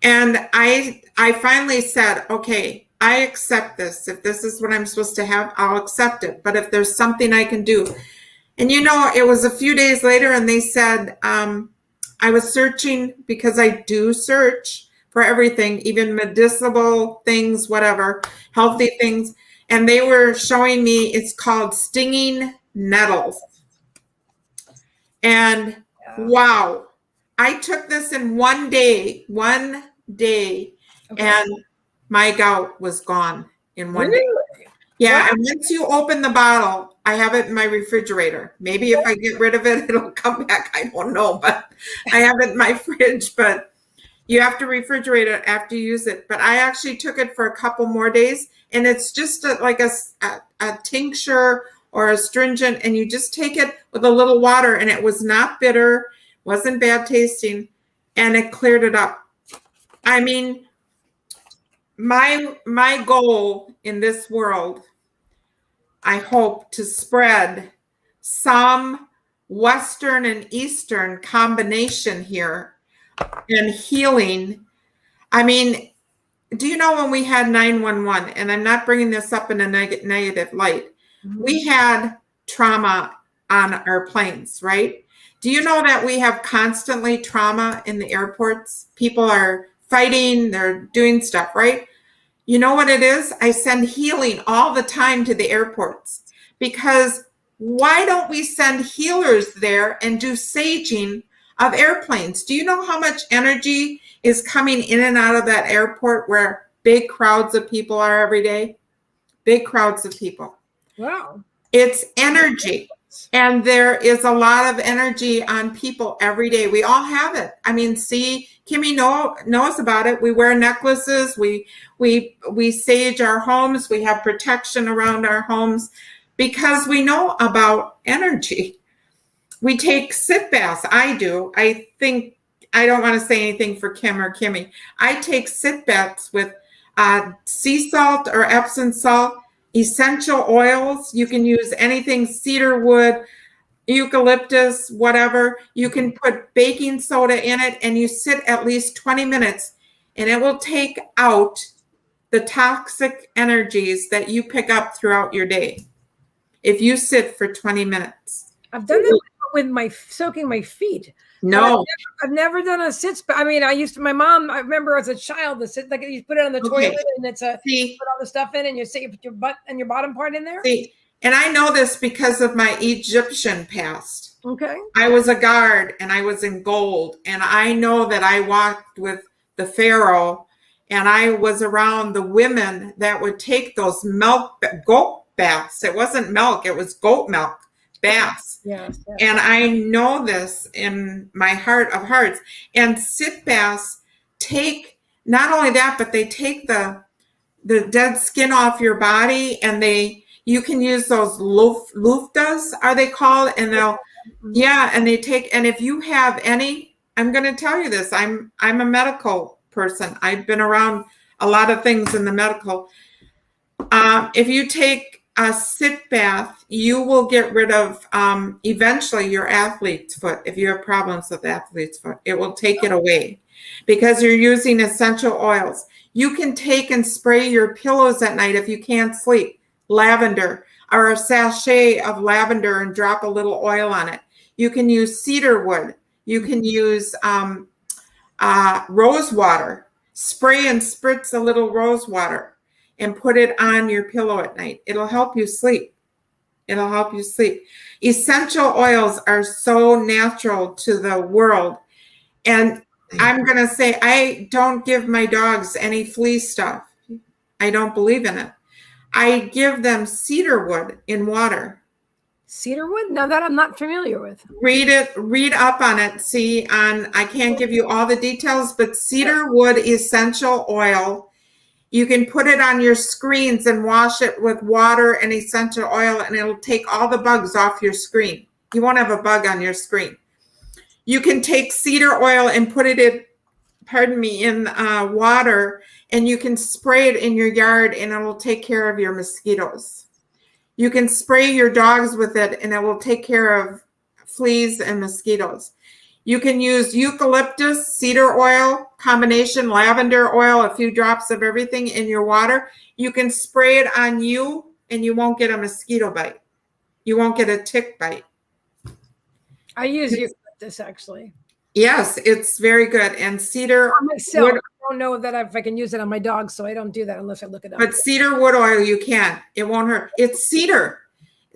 And I finally said, okay, I accept this. If this is what I'm supposed to have, I'll accept it. But if there's something I can do. And it was a few days later and they said, I was searching because I do search for everything, even medicinal things, whatever, healthy things. And they were showing me, it's called stinging nettles. And wow, I took this in one day, okay. And my gout was gone in one day. Yeah, and once you open the bottle, I have it in my refrigerator. Maybe if I get rid of it, it'll come back. I don't know, but I have it in my fridge. But you have to refrigerate it after you use it. But I actually took it for a couple more days, and it's just like a tincture or astringent, and you just take it with a little water, and it was not bitter, wasn't bad tasting, and it cleared it up. I mean, my goal in this world, I hope to spread some Western and Eastern combination here and healing. I mean, do you know when we had 911, and I'm not bringing this up in a negative light, we had trauma on our planes, right? Do you know that we have constantly trauma in the airports? People are fighting, they're doing stuff, right? You know what it is? I send healing all the time to the airports, because why don't we send healers there and do saging of airplanes? Do you know how much energy is coming in and out of that airport where big crowds of people are every day? Big crowds of people. Wow. It's energy. And there is a lot of energy on people every day. We all have it. I mean, see, Kimmy knows about it. We wear necklaces. We sage our homes. We have protection around our homes because we know about energy. We take sit baths. I do. I think, I don't want to say anything for Kim or Kimmy. I take sit baths with sea salt or Epsom salt, essential oils. You can use anything, cedar wood, eucalyptus, whatever. You can put baking soda in it, and you sit at least 20 minutes, and it will take out the toxic energies that you pick up throughout your day if you sit for 20 minutes. I've done that with soaking my feet. No. I've never done a sit. I mean, my mom, I remember as a child, the sit, like you put it on the toilet and it's you put all the stuff in and you put your butt and your bottom part in there. See, and I know this because of my Egyptian past. Okay. I was a guard and I was in gold, and I know that I walked with the Pharaoh, and I was around the women that would take those goat baths. It wasn't milk, it was goat milk baths. Yes. And I know this in my heart of hearts. And sit baths take not only that, but they take the dead skin off your body, and you can use those loofahs, are they called? And and they take, and if you have any, I'm going to tell you this, I'm a medical person. I've been around a lot of things in the medical. If you take a sit bath, you will get rid of eventually your athlete's foot. If you have problems with athlete's foot, it will take it away because you're using essential oils. You can take and spray your pillows at night if you can't sleep. Lavender, or a sachet of lavender, and drop a little oil on it. You can use cedar wood. You can use rose water. Spray and spritz a little rose water and put it on your pillow at night. It'll help you sleep. It'll help you sleep. Essential oils are so natural to the world. And I'm going to say, I don't give my dogs any flea stuff. I don't believe in it. I give them cedar wood in water. Cedar wood? Now that I'm not familiar with. Read up on it. I can't give you all the details, but cedar wood essential oil, you can put it on your screens and wash it with water and essential oil, and it'll take all the bugs off your screen. You won't have a bug on your screen. You can take cedar oil and put it in water, and you can spray it in your yard, and it'll take care of your mosquitoes. You can spray your dogs with it and it will take care of fleas and mosquitoes. You can use eucalyptus, cedar oil, combination lavender oil, a few drops of everything in your water. You can spray it on you and you won't get a mosquito bite. You won't get a tick bite. I use eucalyptus actually. Yes, it's very good. And cedar myself, wood, I don't know that if I can use it on my dog, so I don't do that unless I look it up. but cedar wood oil you can. It won't hurt. It's cedar.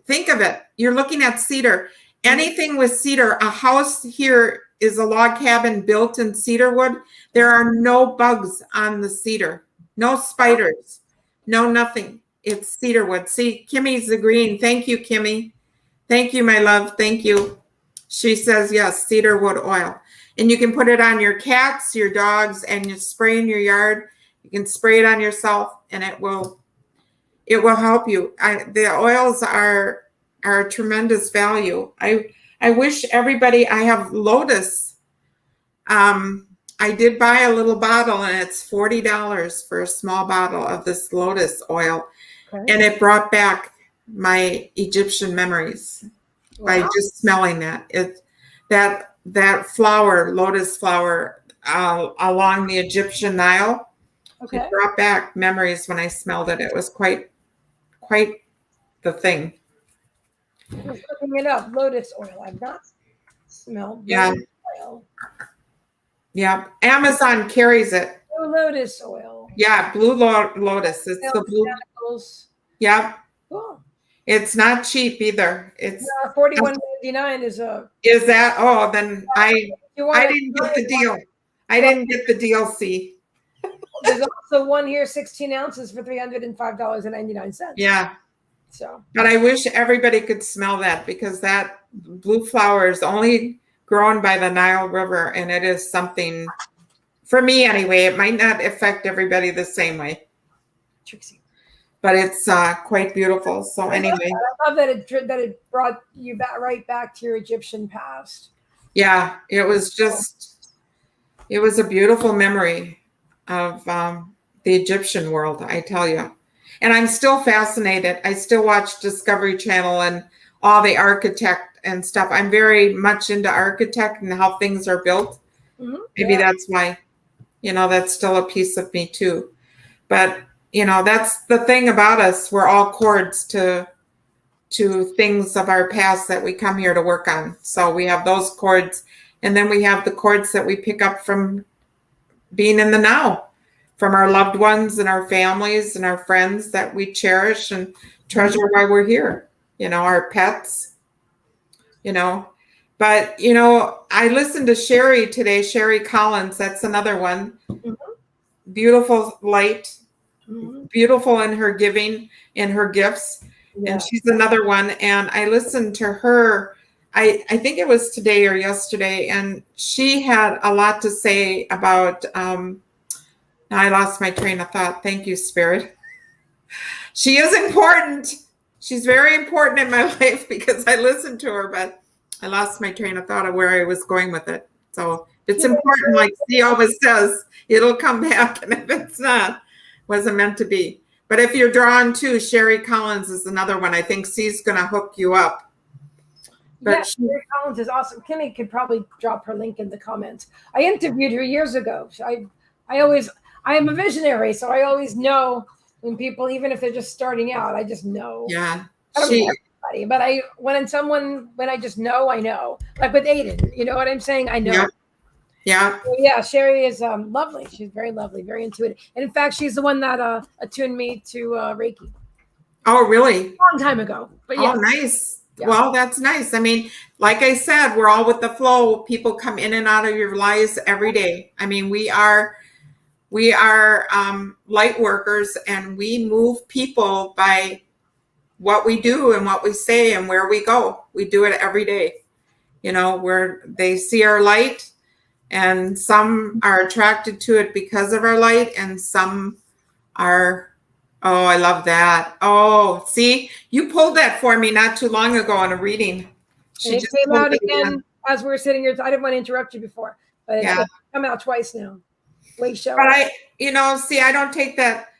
Think of it. You're looking at cedar. Anything with cedar, a house here is a log cabin built in cedar wood. There are no bugs on the cedar, no spiders, no nothing. It's cedar wood. See, Kimmy's agreeing. Thank you, Kimmy. Thank you, my love. Thank you. She says, yes, cedar wood oil. And you can put it on your cats, your dogs, and you spray in your yard. You can spray it on yourself and it will help you. The oils are tremendous value. I wish everybody, I have Lotus. I did buy a little bottle and it's $40 for a small bottle of this Lotus oil. Okay. And it brought back my Egyptian memories by just smelling that. That flower, Lotus flower, along the Egyptian Nile. Okay. It brought back memories when I smelled it. It was quite the thing. I was looking it up. Lotus oil. I've not smelled Lotus oil. Yeah. Amazon carries it. Blue lotus oil. Yeah, blue lotus. It's the blue. Yeah. Cool. It's not cheap either. It's $41.99 is a. Is that? Oh, then I didn't get the deal. I didn't get the deal. See. There's also one here, 16 ounces for $305.99. Yeah. So. But I wish everybody could smell that because that blue flower is only grown by the Nile River, and it is something. For me, anyway, it might not affect everybody the same way. Trixie. But it's quite beautiful. So anyway, I love that it brought you right back to your Egyptian past. Yeah, it was a beautiful memory of the Egyptian world, I tell you. And I'm still fascinated. I still watch Discovery Channel and all the architect and stuff. I'm very much into architect and how things are built. Mm-hmm. Maybe that's why, that's still a piece of me too. But that's the thing about us. We're all cords to things of our past that we come here to work on. So we have those cords, and then we have the cords that we pick up from being in the now, from our loved ones and our families and our friends that we cherish and treasure while we're here. Our pets, But, I listened to Sherry today, Sherry Collins. That's another one. Mm-hmm. Beautiful light. Mm-hmm. Beautiful in her giving, in her gifts. Yeah. And she's another one. And I listened to her, I think it was today or yesterday, and she had a lot to say about, now I lost my train of thought. Thank you, Spirit. She is important. She's very important in my life because I listened to her, but I lost my train of thought of where I was going with it. So it's important, like C always says, it'll come back. And if it's not, wasn't meant to be. But if you're drawn to, Sherry Collins is another one. I think C's going to hook you up. But Sherry Collins is awesome. Kimmy could probably drop her link in the comments. I interviewed her years ago. I am a visionary, so I always know when people, even if they're just starting out, I just know. Yeah. I don't know everybody, but when I just know, I know. Like with Aiden, you know what I'm saying? I know. Yeah. Yeah. So yeah, Sherry is lovely. She's very lovely, very intuitive. And in fact, she's the one that attuned me to Reiki. Oh, really? A long time ago. But yeah. Oh, nice. Yeah. Well, that's nice. I mean, like I said, we're all with the flow. People come in and out of your lives every day. I mean, we are light workers, and we move people by what we do and what we say and where we go. We do it every day, where they see our light. And some are attracted to it because of our light, and some are, oh, I love that. Oh, see, you pulled that for me not too long ago in a reading. It came out again as we were sitting here. I didn't want to interrupt you before, but it's come out twice now. Wait, show. But I don't take that.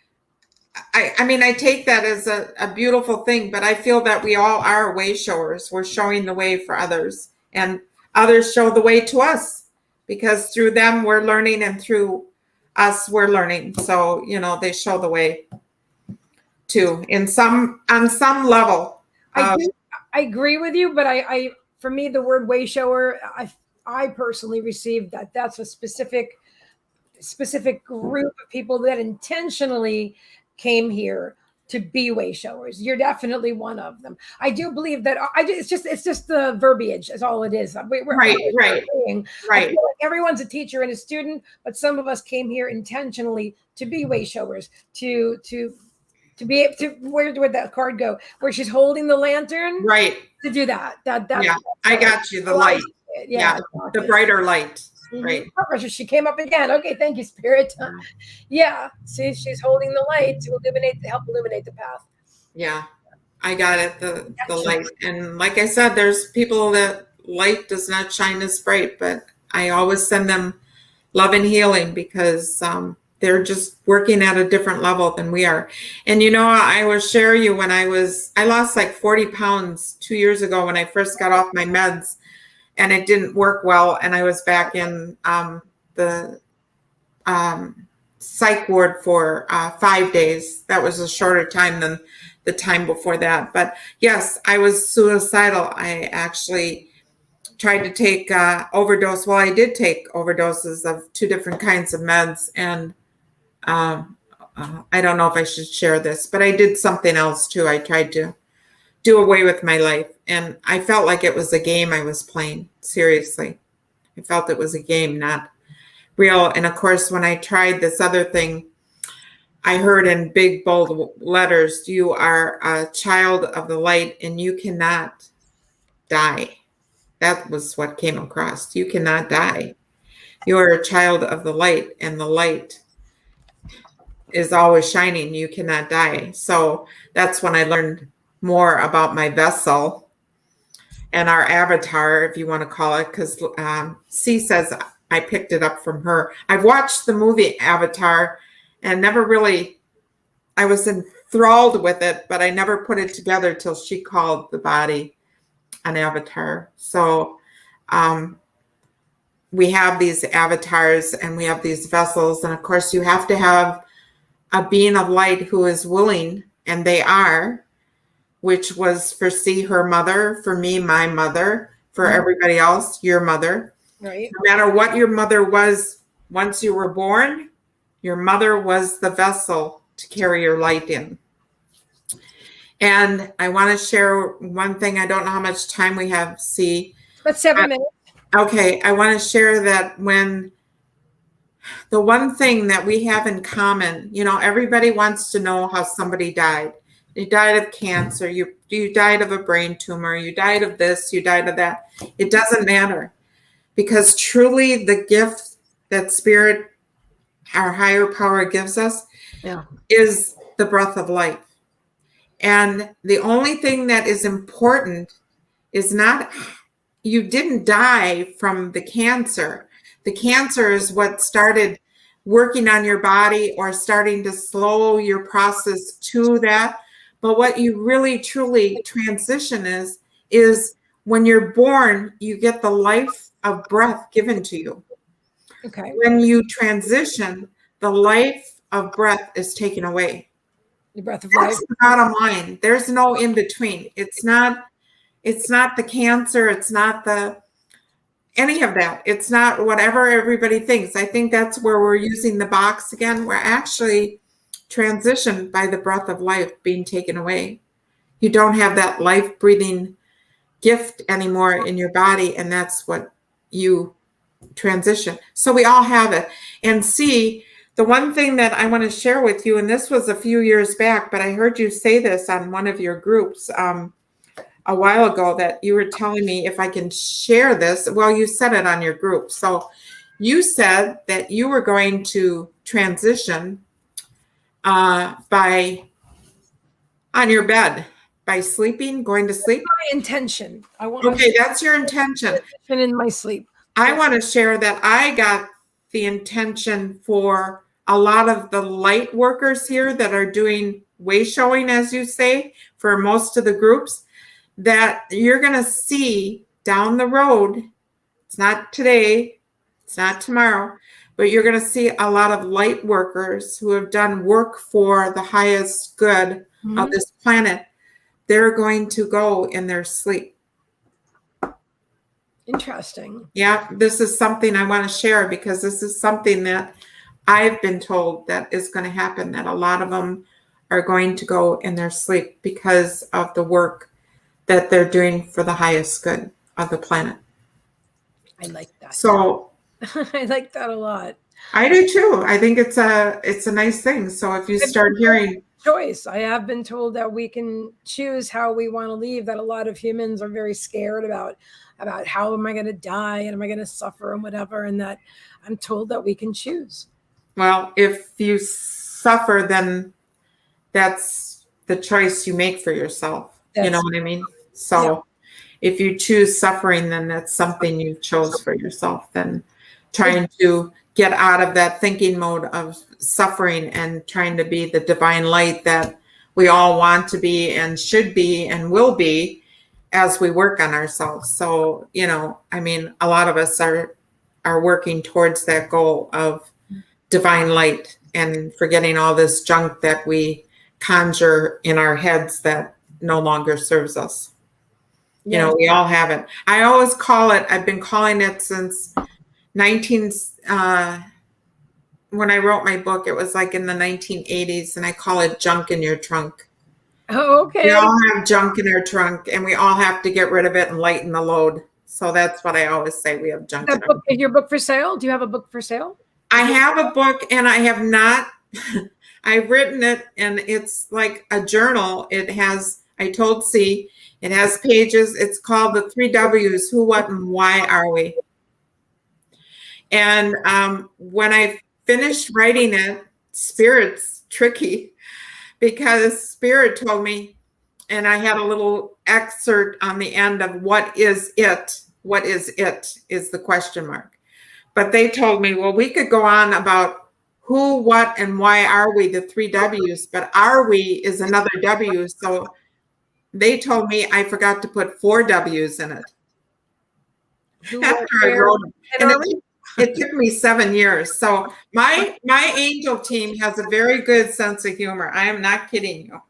I mean, I take that as a beautiful thing, but I feel that we all are way showers. We're showing the way for others, and others show the way to us because through them we're learning, and through us we're learning. So, they show the way too, on some level. I agree with you, but I for me the word way shower, I personally received that's a specific group of people that intentionally came here to be way showers. You're definitely one of them. I do believe that it's just the verbiage is all it is. We're Right. I feel like everyone's a teacher and a student, but some of us came here intentionally to be way showers, to be able to, where would that card go? Where she's holding the lantern, right? To do that. Yeah, I got you. The light, yeah, the brighter light. Right. She came up again. Okay, thank you, Spirit. Yeah, see, she's holding the light to help illuminate the path. Yeah, I got it. The light, and like I said, there's people that light does not shine as bright, but I always send them love and healing because they're just working at a different level than we are. And I will share you when I lost like 40 pounds 2 years ago when I first got off my meds. And it didn't work well, and I was back in the psych ward for 5 days. That was a shorter time than the time before that. But yes, I was suicidal. I actually tried to take overdose. Well, I did take overdoses of 2 different kinds of meds, and I don't know if I should share this, but I did something else too. I tried to do away with my life. And I felt like it was a game I was playing. Seriously. I felt it was a game, not real. And of course, when I tried this other thing, I heard in big, bold letters, you are a child of the light and you cannot die. That was what came across. You cannot die. You are a child of the light, and the light is always shining. You cannot die. So that's when I learned more about my vessel and our avatar, if you want to call it, because C says I picked it up from her. I've watched the movie Avatar and never really, I was enthralled with it, but I never put it together till she called the body an avatar. So we have these avatars and we have these vessels. And of course, you have to have a being of light who is willing, and they are, which was for C, her mother, for me, my mother, for everybody else, your mother. Right. No matter what your mother was, once you were born, your mother was the vessel to carry your light in. And I want to share one thing. I don't know how much time we have, C. About 7 minutes. Okay. I want to share that the one thing that we have in common, everybody wants to know how somebody died. You died of cancer, you died of a brain tumor, you died of this, you died of that. It doesn't matter, because truly the gift that Spirit, our higher power, gives us is the breath of life. And the only thing that is important is not, you didn't die from the cancer. The cancer is what started working on your body or starting to slow your process to that. But what you really, truly transition is when you're born, you get the life of breath given to you. Okay. When you transition, the life of breath is taken away. The breath of life. That's the bottom line. There's no in between. It's not the cancer. It's not any of that. It's not whatever everybody thinks. I think that's where we're using the box again. We're actually transitioned by the breath of life being taken away. You don't have that life-breathing gift anymore in your body, and that's what you transition. So we all have it. And C, the one thing that I want to share with you, and this was a few years back, but I heard you say this on one of your groups a while ago, that you were telling me if I can share this. Well, you said it on your group. So you said that you were going to transition on your bed, by sleeping, going to sleep. My intention. Okay, that's your intention. In my sleep. I want to share that I got the intention for a lot of the light workers here that are doing way showing, as you say, for most of the groups, that you're going to see down the road. It's not today, it's not tomorrow, but you're going to see a lot of light workers who have done work for the highest good of this planet. They're going to go in their sleep. Interesting. Yeah, this is something I want to share because this is something that I've been told that is going to happen, that a lot of them are going to go in their sleep because of the work that they're doing for the highest good of the planet. I like that. So I like that a lot. I do too. I think it's a nice thing. So if you start hearing choice, I have been told that we can choose how we want to leave, that a lot of humans are very scared about how am I going to die and am I going to suffer and whatever, and that I'm told that we can choose. Well, if you suffer, then that's the choice you make for yourself. You know what I mean? So if you choose suffering, then that's something you chose for yourself. Then trying to get out of that thinking mode of suffering and trying to be the divine light that we all want to be and should be and will be as we work on ourselves. So, you know, I mean, a lot of us are working towards that goal of divine light and forgetting all this junk that we conjure in our heads that no longer serves us. You know, we all have it. I always call it, I've been calling it since when I wrote my book, it was like in the 1980s, and I call it junk in your trunk. Oh, okay. We all have junk in our trunk, and we all have to get rid of it and lighten the load. So that's what I always say. We have junk. Is your book for sale? Do you have a book for sale? I have a book, and I have not. I've written it, and it's like a journal. It has, I told C, it has pages. It's called The 3 W's, Who, What, and Why Are We? And when I finished writing it, Spirit's tricky because Spirit told me, and I had a little excerpt on the end of what is it? What is it is the question mark. But they told me, well, we could go on about who, what, and why are we, the 3 W's, but are we is another W. So they told me I forgot to put 4 W's in it. After I wrote it. And it took me 7 years. So my angel team has a very good sense of humor. I am not kidding you.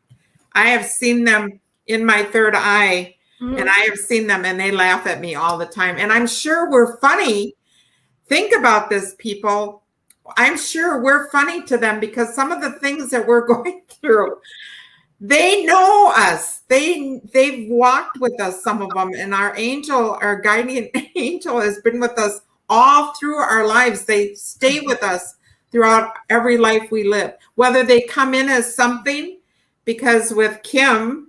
I have seen them in my third eye, and I have seen them, and they laugh at me all the time. And I'm sure we're funny. Think about this, people. I'm sure we're funny to them because some of the things that we're going through, they know us. They've walked with us, some of them, and our guardian angel has been with us all through our lives. They stay with us throughout every life we live, whether they come in as something, because with Kim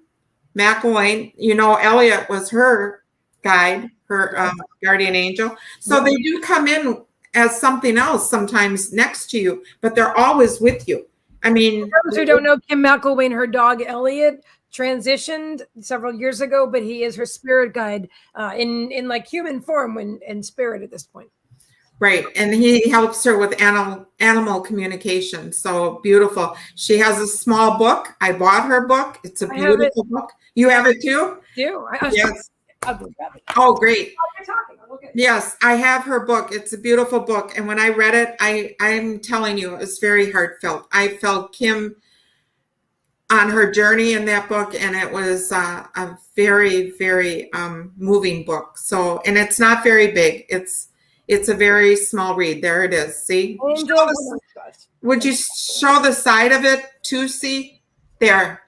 McElwain, you know, Elliot was her guide, her guardian angel. So they do come in as something else sometimes next to you, but they're always with you. I mean, for those who don't know, Kim McElwain, her dog Elliot transitioned several years ago, but he is her spirit guide in like human form in spirit at this point. Right. And he helps her with animal communication. So beautiful. She has a small book. I bought her book. It's a beautiful book. You have it too? Yes. Oh, great. Yes, I have her book. It's a beautiful book. And when I read it, I'm telling you, it's very heartfelt. I felt Kim on her journey in that book, and it was a very, very moving book. So, and it's not very big. It's a very small read. There it is. See? Would you show the side of it too? See? There.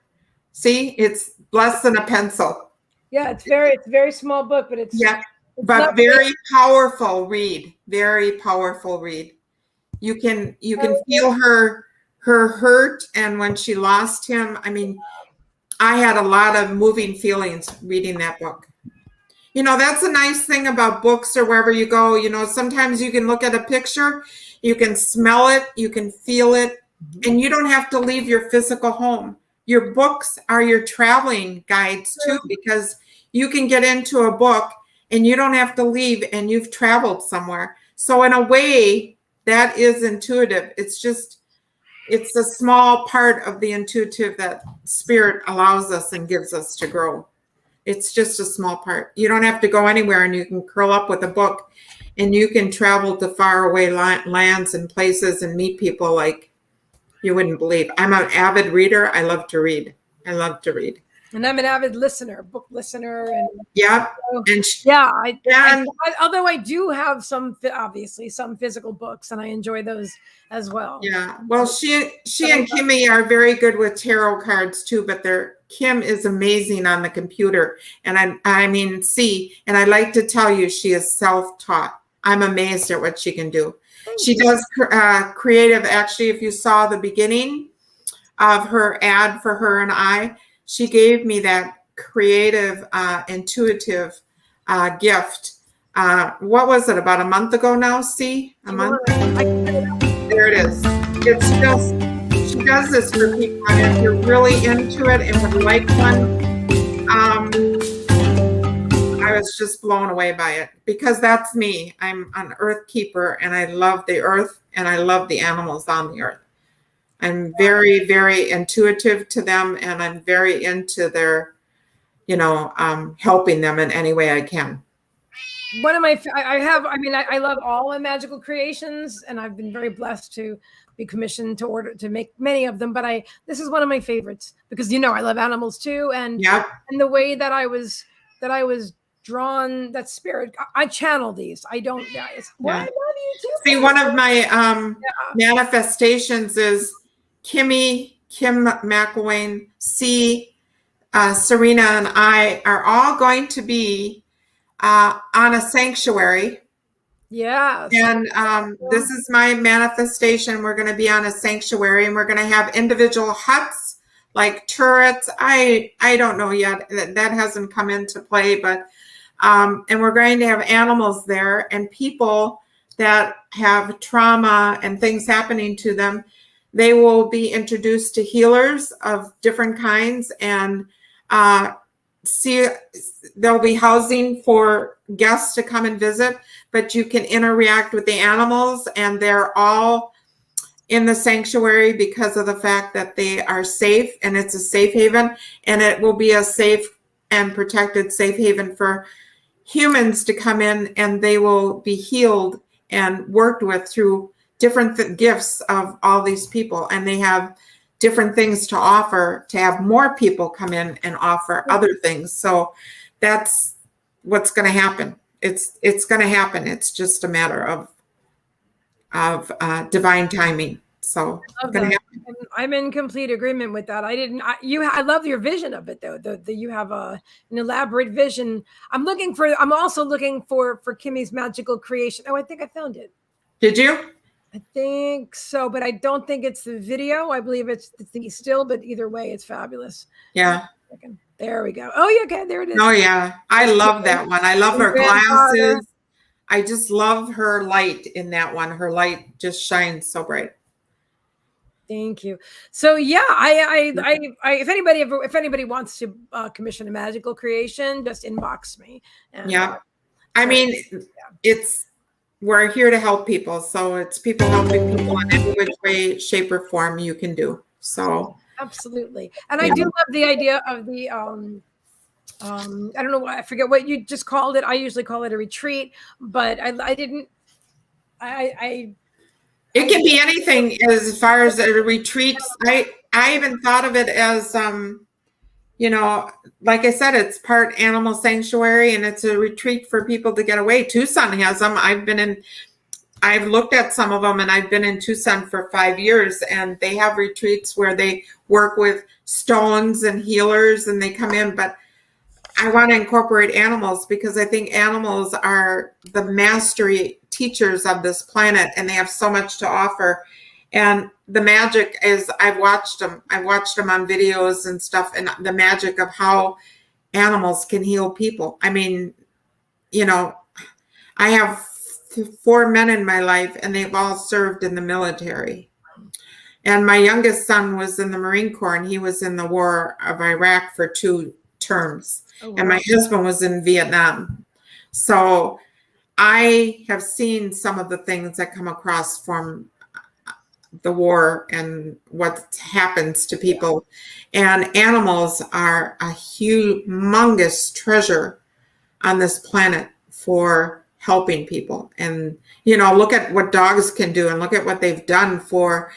See? It's less than a pencil. Yeah, it's very small book, but it's very powerful read. Very powerful read. You can feel her hurt, and when she lost him, I mean, I had a lot of moving feelings reading that book. You know, that's a nice thing about books or wherever you go. You know, sometimes you can look at a picture, you can smell it, you can feel it, and you don't have to leave your physical home. Your books are your traveling guides too, because you can get into a book and you don't have to leave and you've traveled somewhere. So in a way, that is intuitive. It's just it's a small part of the intuitive that spirit allows us and gives us to grow. It's just a small part. You don't have to go anywhere, and you can curl up with a book and you can travel to faraway lands and places and meet people like you wouldn't believe. I'm an avid reader. I love to read. I love to read. And I'm an avid listener, book listener. And yeah. And yeah, although I do have obviously some physical books, and I enjoy those as well. Yeah. Well, she and Kimmy are very good with tarot cards too, but Kim is amazing on the computer. And and I like to tell you, she is self-taught. I'm amazed at what she can do. She does creative. Actually, if you saw the beginning of her ad for her and I, she gave me that creative, intuitive gift. What was it, about a month ago now? See? A month? There it is. It's just, she does this for people. And if you're really into it and would like one, I was just blown away by it, because that's me. I'm an earth keeper, and I love the earth, and I love the animals on the earth. I'm very, very intuitive to them, and I'm very into their, helping them in any way I can. One of my, I love all my magical creations, and I've been very blessed to be commissioned to make many of them. But this is one of my favorites, because I love animals too, and and the way that I was drawn, that spirit, I channel these. I don't. I love you too. See, one of my manifestations is Kim McElwain, Serena, and I are all going to be on a sanctuary. Yeah. And this is my manifestation. We're going to be on a sanctuary, and we're going to have individual huts, like turrets. I don't know yet. That hasn't come into play, but and we're going to have animals there, and people that have trauma and things happening to them. They will be introduced to healers of different kinds, and there'll be housing for guests to come and visit, but you can interact with the animals, and they're all in the sanctuary because of the fact that they are safe, and it's a safe haven, and it will be a safe and protected safe haven for humans to come in, and they will be healed and worked with through different gifts of all these people, and they have different things to offer to have more people come in and offer other things. So that's what's going to happen. It's going to happen. It's just a matter of divine timing. So it's going to happen. I'm in complete agreement with that. I love your vision of it, though. You have an elaborate vision. I'm also looking for Kimmy's magical creation. Oh, I think I found it. Did you? I think so, but I don't think it's the video. I believe it's the still, but either way, it's fabulous. Yeah. There we go. Oh, yeah, okay, there it is. Oh, yeah. I love that one. I love her glasses. I just love her light in that one. Her light just shines so bright. Thank you. So yeah, if anybody wants to commission a magical creation, just inbox me. And, we're here to help people. So it's people helping people in any which way, shape, or form you can do. So absolutely. And I do love the idea of the I don't know why, I forget what you just called it. I usually call it a retreat, but it can be anything as far as a retreat. I even thought of it as like I said, it's part animal sanctuary, and it's a retreat for people to get away. Tucson has them. I've looked at some of them, and I've been in Tucson for 5 years, and they have retreats where they work with stones and healers, and they come in. But I want to incorporate animals, because I think animals are the mastery teachers of this planet, and they have so much to offer. And the magic is, I've watched them on videos and stuff, and the magic of how animals can heal people. I mean, I have 4 men in my life, and they've all served in the military. And my youngest son was in the Marine Corps, and he was in the war of Iraq for 2 terms. Oh, wow. And my husband was in Vietnam. So I have seen some of the things that come across from the war and what happens to people. And animals are a humongous treasure on this planet for helping people. And, look at what dogs can do and look at what they've done for,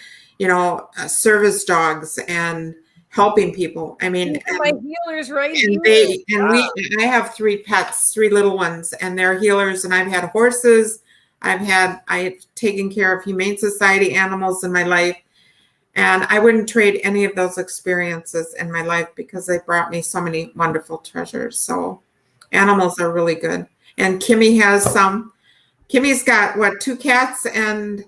service dogs and helping people. I mean, my healers right and here. I have 3 pets, 3 little ones, and they're healers. And I've had horses. I've taken care of Humane Society animals in my life. And I wouldn't trade any of those experiences in my life because they brought me so many wonderful treasures. So animals are really good. And Kimmy has some. Kimmy's got 2 cats and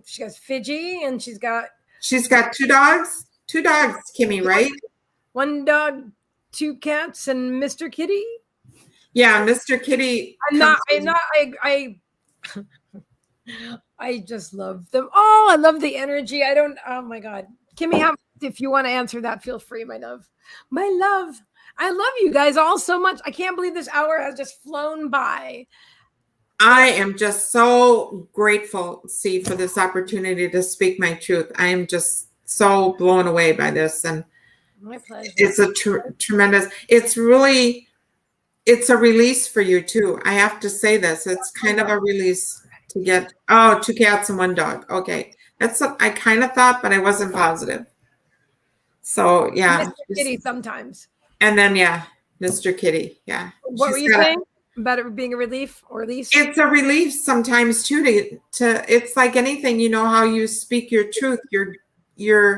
she has Fidgy, and she's got 2 dogs. 2 dogs, Kimmy, right? 1 dog, 2 cats, and Mr. Kitty. Yeah, Mr. Kitty. I just love them. Oh, I love the energy. Oh my God. Kimmy, if you want to answer that, feel free, my love. My love. I love you guys all so much. I can't believe this hour has just flown by. I am just so grateful, C, for this opportunity to speak my truth. I am just so blown away by this. And my pleasure. It's a tremendous, it's a release for you too. I have to say this. It's kind of a release to get, 2 cats and 1 dog. Okay. That's what I kind of thought, but I wasn't positive. So yeah. Mr. Kitty sometimes. And then, Mr. Kitty. Yeah. What were you saying about it being a relief or release? It's a relief sometimes too, to it's like anything, how you speak your truth, you're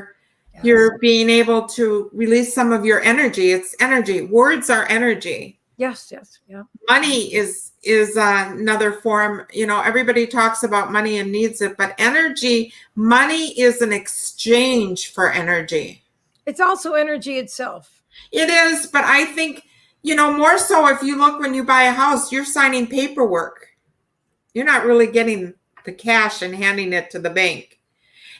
being able to release some of your energy. It's energy. Words are energy. Yes. Yeah. Money is another form. Everybody talks about money and needs it, but money is an exchange for energy. It's also energy itself. It is, but I think, more so if you look when you buy a house, you're signing paperwork. You're not really getting the cash and handing it to the bank.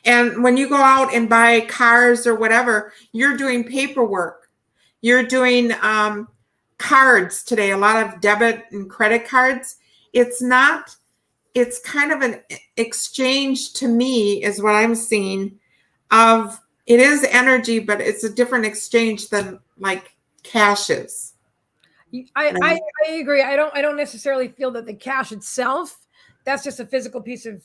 And when you go out and buy cars or whatever, you're doing paperwork. You're doing cards today, a lot of debit and credit cards. It's kind of an exchange to me is what I'm seeing of, it is energy, but it's a different exchange than like cash is. I agree. I don't necessarily feel that the cash itself, that's just a physical piece of,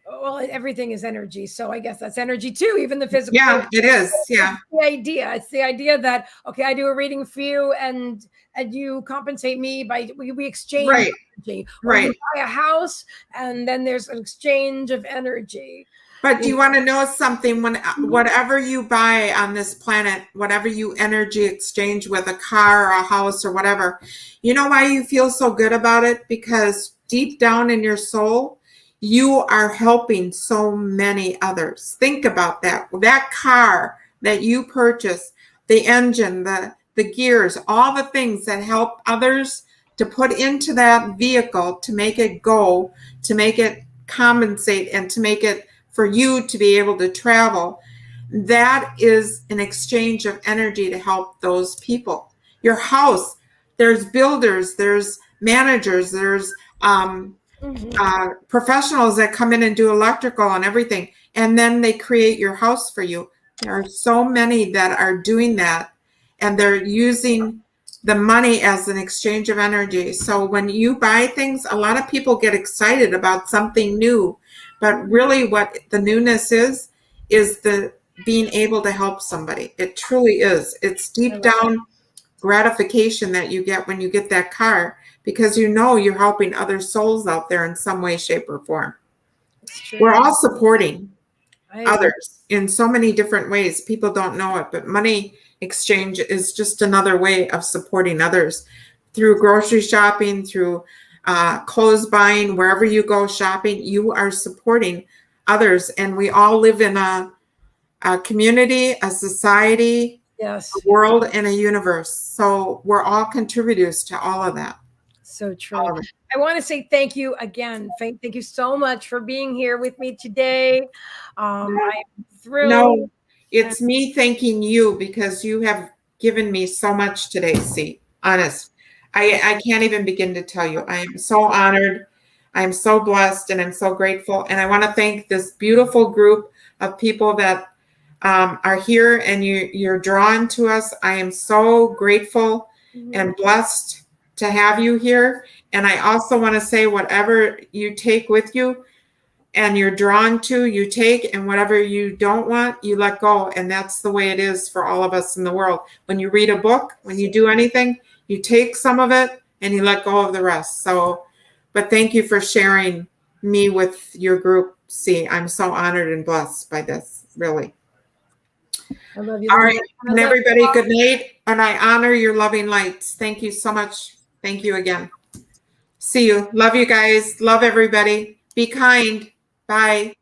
well, everything is energy. So I guess that's energy too, even the physical. Yeah, it is. Yeah. It's the idea that, okay, I do a reading for you and you compensate me by, we exchange energy. Right. Or you buy a house and then there's an exchange of energy. But do you want to know something? When whatever you buy on this planet, whatever you energy exchange with, a car or a house or whatever, you know why you feel so good about it? Because deep down in your soul, you are helping so many others. Think about that. That car that you purchase, the engine, the gears, all the things that help others to put into that vehicle to make it go, to make it compensate, and to make it for you to be able to travel. That is an exchange of energy to help those people. Your house, there's builders, there's managers, there's professionals that come in and do electrical and everything, and then they create your house for you. There are so many that are doing that, and they're using the money as an exchange of energy. So when you buy things, a lot of people get excited about something new, but really what the newness is the being able to help somebody. It truly is. It's deep down gratification that you get when you get that car, because you're helping other souls out there in some way, shape, or form. We're all supporting others in so many different ways. People don't know it, but money exchange is just another way of supporting others through grocery shopping, through clothes buying, wherever you go shopping, you are supporting others. And we all live in a community, a society, a world, and a universe. So we're all contributors to all of that. So true. I want to say thank you again. Thank you so much for being here with me today. I'm thrilled. No, it's me thanking you, because you have given me so much today, C. Honest. I can't even begin to tell you. I am so honored. I'm so blessed, and I'm so grateful. And I want to thank this beautiful group of people that are here, and you're drawn to us. I am so grateful and blessed to have you here. And I also want to say, whatever you take with you and you're drawn to, you take, and whatever you don't want, you let go. And that's the way it is for all of us in the world. When you read a book, when you do anything, you take some of it and you let go of the rest. So, but thank you for sharing me with your group. See, I'm so honored and blessed by this, really. I love you. All right. And everybody, good night. And I honor your loving lights. Thank you so much. Thank you again. See you. Love you guys. Love everybody. Be kind. Bye.